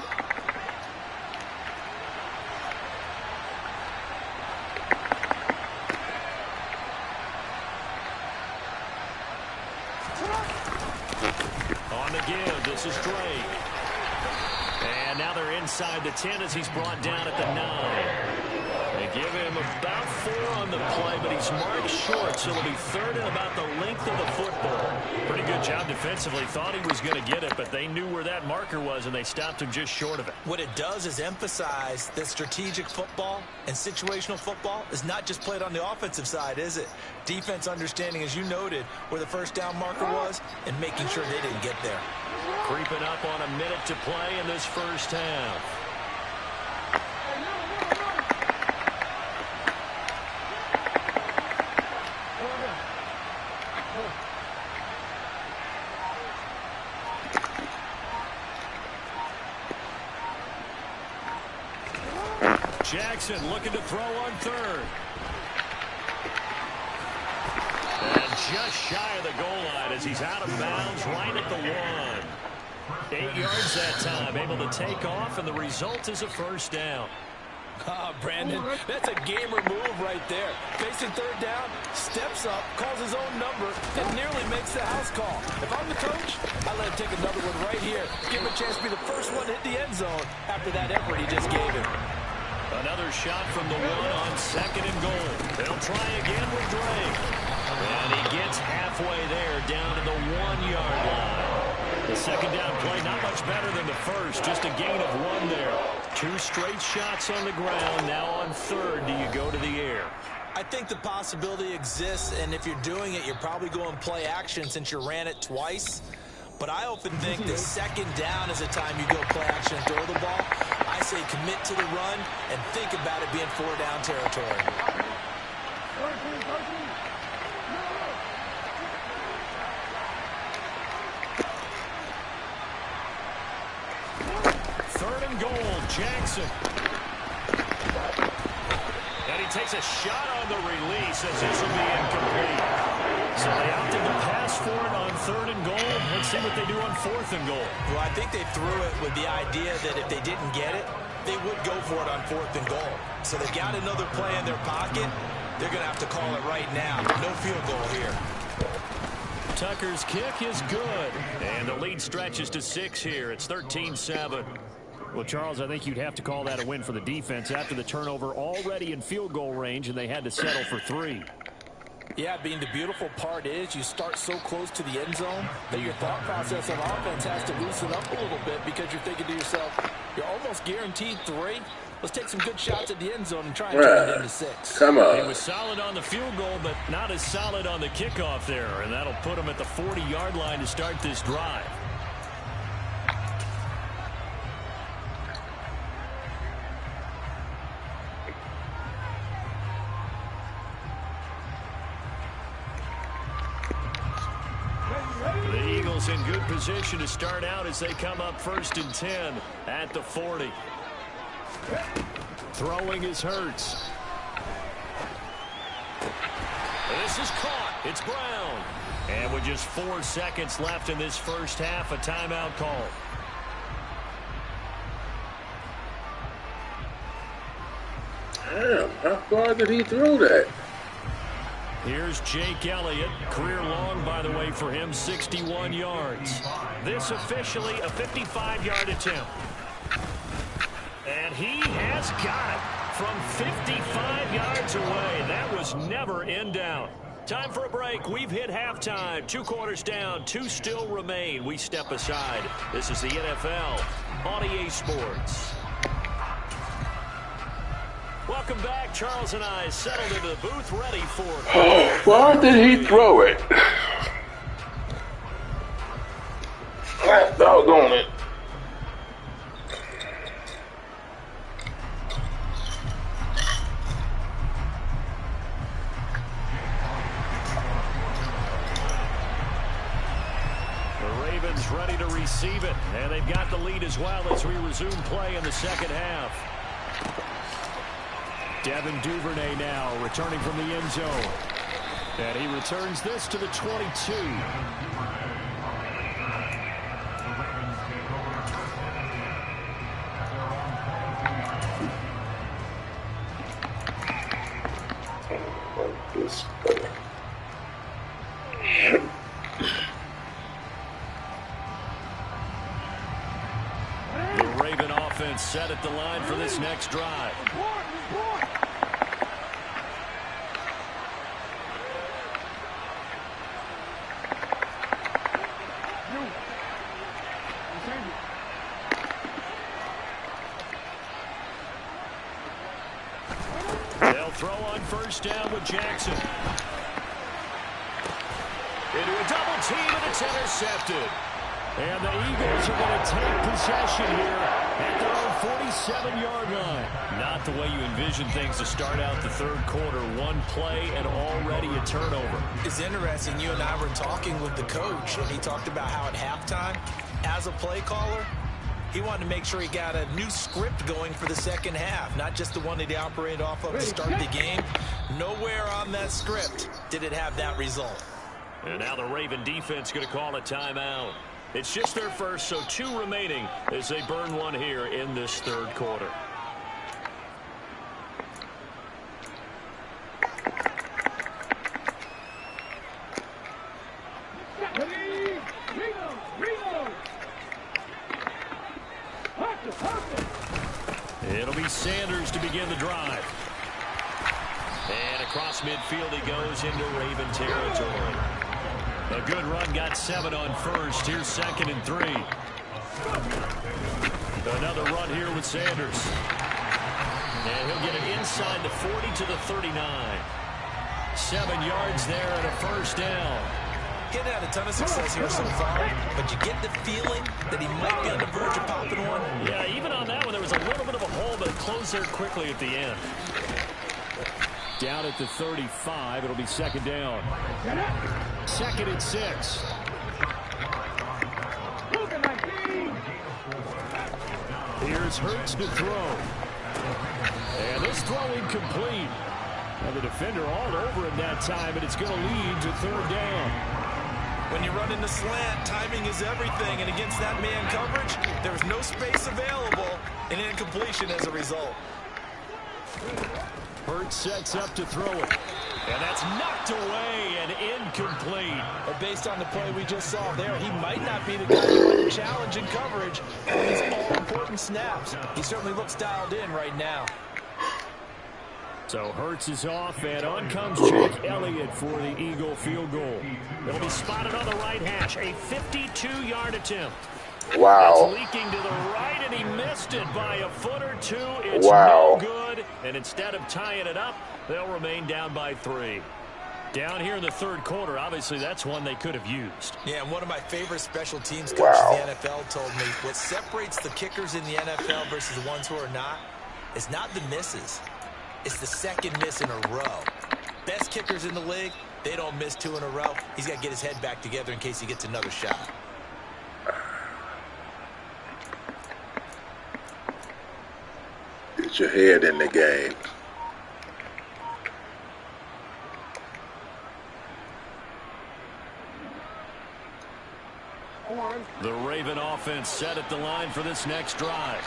On the give, this is Drake. And now they're inside the 10 as he's brought down at the 9. They give him about 4 on the play, but he's marked short, so it'll be 3rd and about the length of the football. Pretty good job defensively. Thought he was going to get it, but they knew where that marker was, and they stopped him just short of it. What it does is emphasize that strategic football and situational football is not just played on the offensive side, is it? Defense understanding, as you noted, where the 1st down marker was and making sure they didn't get there. Creeping up on a minute to play in this 1st half. Jackson looking to throw on third. And just shy of the goal line as he's out of bounds right at the 1. 8 yards that time, able to take off, and the result is a first down. Brandon, that's a gamer move right there. Facing third down, steps up, calls his own number, and nearly makes the house call. If I'm the coach, I let him take another one right here. Give him a chance to be the first one to hit the end zone after that effort he just gave him. Another shot from the 1 on 2nd and goal. They'll try again with Drake. And he gets halfway there, down to the 1-yard line. The second down play, not much better than the first, just a gain of 1 there. 2 straight shots on the ground. Now on third, do you go to the air? I think the possibility exists, and if you're doing it, you're probably going play action since you ran it twice. But I often think that second down is the time you go play action and throw the ball. I say commit to the run and think about it being 4-down territory. Third and goal, Jackson. And he takes a shot on the release as this will be incomplete. So they opted to pass for it on 3rd and goal. Let's see what they do on 4th and goal. Well, I think they threw it with the idea that if they didn't get it, they would go for it on 4th and goal. So they've got another play in their pocket. They're going to have to call it right now. No field goal here. Tucker's kick is good. And the lead stretches to 6 here. It's 13-7. Well, Charles, I think you'd have to call that a win for the defense after the turnover already in field goal range, and they had to settle for 3. Yeah, the beautiful part is you start so close to the end zone that your thought process of offense has to loosen up a little bit because you're thinking to yourself, you're almost guaranteed 3. Let's take some good shots at the end zone and try and turn it into 6. Come on. He was solid on the field goal, but not as solid on the kickoff there, and that'll put him at the 40-yard line to start this drive. The Eagles in good position to start out as they come up 1st and 10 at the 40. Throwing is Hurts. This is caught. It's Brown. And with just 4 seconds left in this first half, a timeout call. Damn, how far did he throw that? Here's Jake Elliott. Career long, by the way, for him, 61 yards. This officially a 55-yard attempt. And he has got it from 55 yards away. That was never in doubt. Time for a break. We've hit halftime. 2 quarters down. 2 still remain. We step aside. This is the NFL on EA Sports. Welcome back. Charles and I settled into the booth ready for... Oh, why did he throw it? Doggone it. The Ravens ready to receive it, and they've got the lead as well as we resume play in the second half. Devin Duvernay now returning from the end zone. And he returns this to the 22. The Raven offense set at the line for this next drive. They'll throw on first down with Jackson. Into a double team, and it's intercepted. And the Eagles are going to take possession here at their own 47-yard line. Not the way you envision things to start out the third quarter. 1 play and already a turnover. It's interesting. You and I were talking with the coach, and he talked about how at halftime, as a play caller, He wanted to make sure he got a new script going for the second half, not just the one that he operated off of to start the game. Nowhere on that script did it have that result. And now the Raven defense going to call a timeout. It's just their first, so 2 remaining as they burn one here in this third quarter. It'll be Sanders to begin the drive. And across midfield he goes into Raven territory. A good run, got 7 on first. Here's 2nd and 3. Another run here with Sanders. And he'll get it inside the 40 to the 39. 7 yards there and a first down. Getting had a ton of success here so far, but you get the feeling that he might be on the verge of popping one. Yeah, even on that one, there was a little bit of a hole, but it closed there quickly at the end. Down at the 35, it'll be 2nd down. 2nd and 6. Here's Hurts to throw. And this throw incomplete. Now the defender all over him that time, and it's going to lead to 3rd down. When you run in the slant, timing is everything, and against that man coverage, there's no space available, and incompletion as a result. Hurts sets up to throw it. And that's knocked away and incomplete. But based on the play we just saw there, he might not be the guy to win challenge in coverage on these all-important snaps. He certainly looks dialed in right now. So Hurts is off, and on comes Jake Elliott for the Eagle field goal. It'll be spotted on the right hash. A 52-yard attempt. Wow. It's leaking to the right, and he missed it by a foot or 2. It's Wow. no good. And instead of tying it up, they'll remain down by 3. Down here in the third quarter, obviously that's one they could have used. Yeah, and one of my favorite special teams coaches Wow. in the NFL told me what separates the kickers in the NFL versus the ones who are not is not the misses. It's the second miss in a row. Best kickers in the league, they don't miss 2 in a row. He's got to get his head back together in case he gets another shot. Get your head in the game. The Raven offense set at the line for this next drive.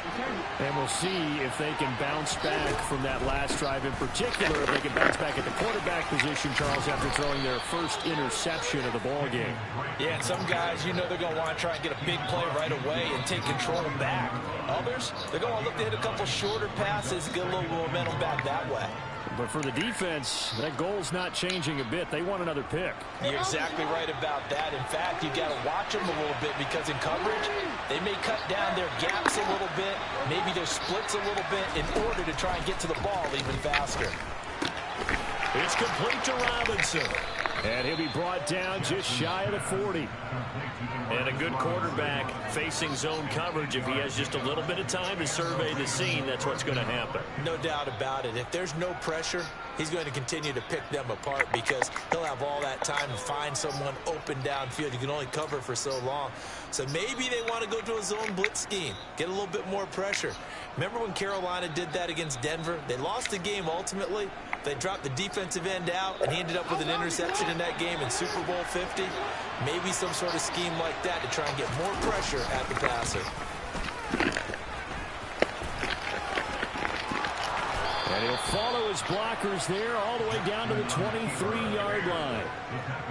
And we'll see if they can bounce back from that last drive, in particular, if they can bounce back at the quarterback position, Charles, after throwing their first interception of the ball game. Yeah, and some guys, you know they're going to want to try and get a big play right away and take control back. Others, they're going to look to hit a couple shorter passes, get a little momentum back that way. But for the defense, that goal's not changing a bit. They want another pick. You're exactly right about that. In fact, you've got to watch them a little bit because in coverage, they may cut down their gaps a little bit, maybe their splits a little bit in order to try and get to the ball even faster. It's complete to Robinson. And he'll be brought down just shy of the 40. And a good quarterback facing zone coverage. If he has just a little bit of time to survey the scene, that's what's going to happen. No doubt about it. If there's no pressure, he's going to continue to pick them apart because he'll have all that time to find someone open downfield. You can only cover for so long. So maybe they want to go to a zone blitz scheme, get a little bit more pressure. Remember when Carolina did that against Denver? They lost the game ultimately. They dropped the defensive end out, and he ended up with an interception in that game in Super Bowl 50. Maybe some sort of scheme like that to try and get more pressure at the passer. And he'll follow his blockers there all the way down to the 23-yard line.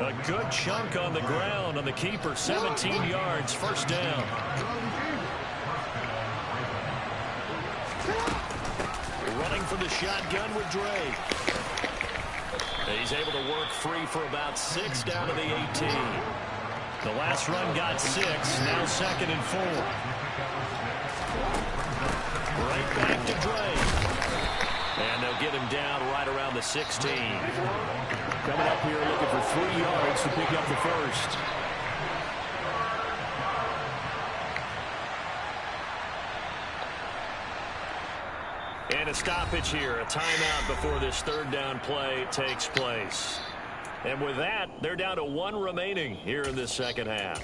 A good chunk on the ground on the keeper, 17 yards, first down. Running from the shotgun with Drake. He's able to work free for about 6 down to the 18. The last run got 6, now 2nd and 4. Right back to Drake. And they'll get him down right around the 16. Coming up here looking for 3 yards to pick up the first. And a stoppage here, a timeout before this third down play takes place. And with that, they're down to 1 remaining here in this second half.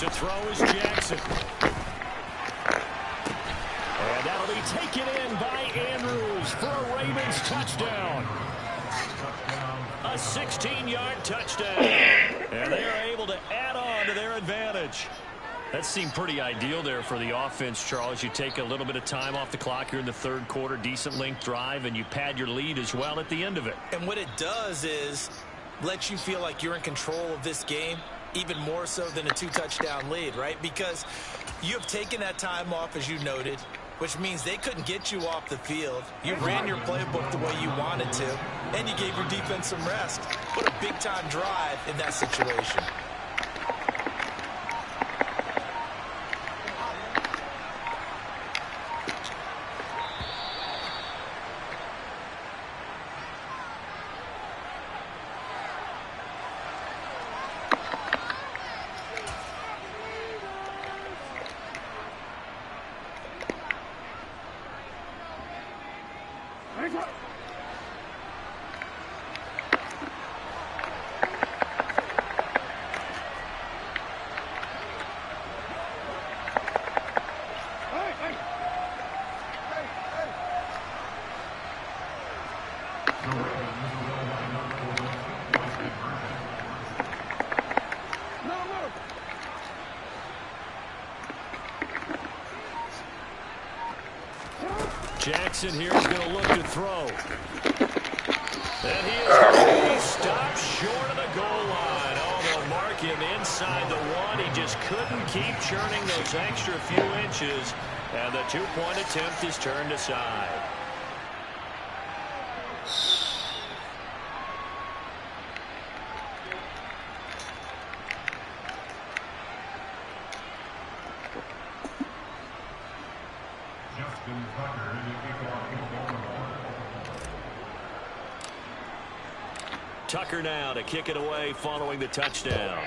To throw is Jackson. And that'll be taken in by Andrews for a Ravens touchdown. A 16-yard touchdown. And they are able to add on to their advantage. That seemed pretty ideal there for the offense, Charles. You take a little bit of time off the clock here in the third quarter, decent length drive, and you pad your lead as well at the end of it. And what it does is let you feel like you're in control of this game, even more so than a 2-touchdown lead, right? Because you have taken that time off, as you noted, which means they couldn't get you off the field. You ran your playbook the way you wanted to, and you gave your defense some rest. What a big-time drive in that situation. Jackson here is going to look to throw. And he is going to be stopped short of the goal line. Oh, they'll mark him inside the one. He just couldn't keep churning those extra few inches. And the two-point attempt is turned aside. Tucker now to kick it away following the touchdown.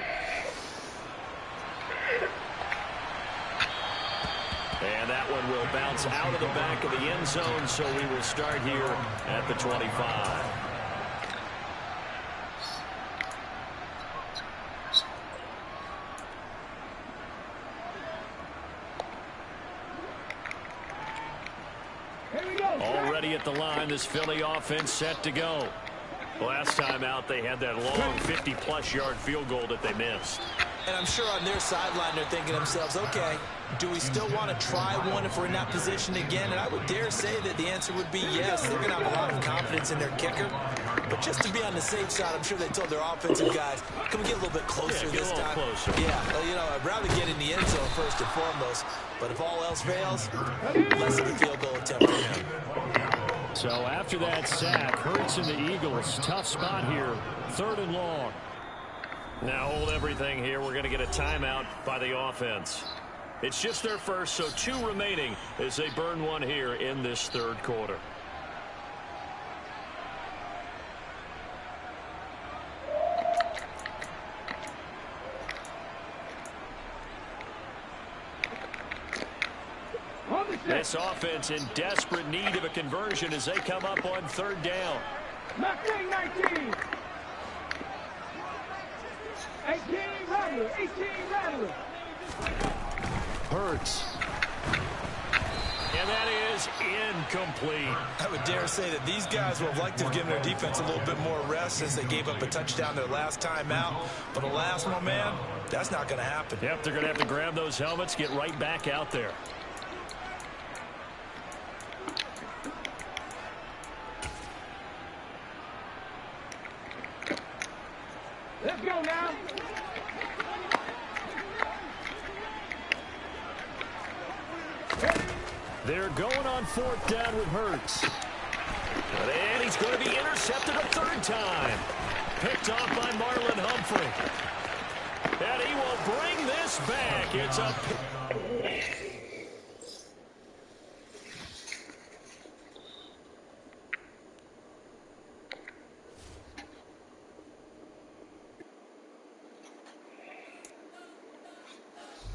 And that one will bounce out of the back of the end zone, so we will start here at the 25. Already at the line, this Philly offense set to go. Last time out, they had that long 50-plus yard field goal that they missed. And I'm sure on their sideline, they're thinking to themselves, okay, do we still want to try one if we're in that position again? And I would dare say that the answer would be yes. They're going to have a lot of confidence in their kicker. But just to be on the safe side, I'm sure they told their offensive guys, can we get a little bit closer this time? Closer. Yeah, well, you know, I'd rather get in the end zone first and foremost. But if all else fails, less of a field goal attempt for him. So after that sack, Hurts and the Eagles, tough spot here, 3rd and long. Now hold everything here. We're going to get a timeout by the offense. It's just their first, so 2 remaining as they burn one here in this third quarter. This offense in desperate need of a conversion as they come up on 3rd down. 19. 18 Rattler. Hurts. And that is incomplete. I would dare say that these guys would have liked to have given their defense a little bit more rest since they gave up a touchdown their last time out. But alas, my man, that's not going to happen. Yep, they're going to have to grab those helmets, get right back out there. Let's go now. They're going on 4th down with Hurts. And he's going to be intercepted a 3rd time. Picked off by Marlon Humphrey. And he will bring this back. It's a...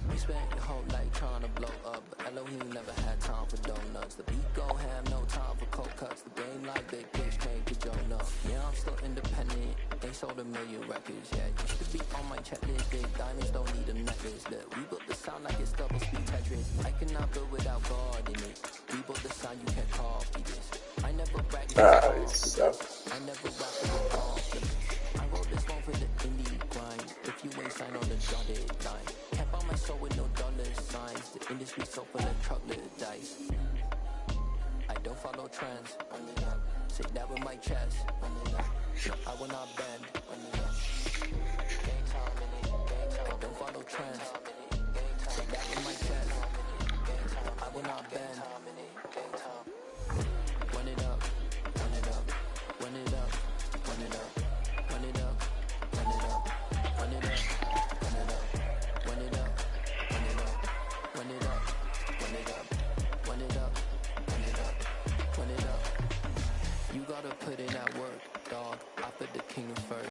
Respect the whole like trying to blow up, but Elohim never had time for donuts. The beat gon' have no time for cold cuts. The game like big pitch came to Jonah. Yeah, I'm still independent. They They sold 1 million records, yeah. Used to be on my checklist. Big diamonds don't need a necklace. Look, we built the sound like it's double speed Tetris. I cannot build without God in it. We built the sound, you can't copy this. I never brag with I never rap with a compliment. I wrote this one for the indie grind. If you ain't signed on the dotted line, can't buy my soul with no dollar signs. The industry so full of troglodytes. I don't follow trends. Say that with my chest. No, I will not bend. I don't follow trends.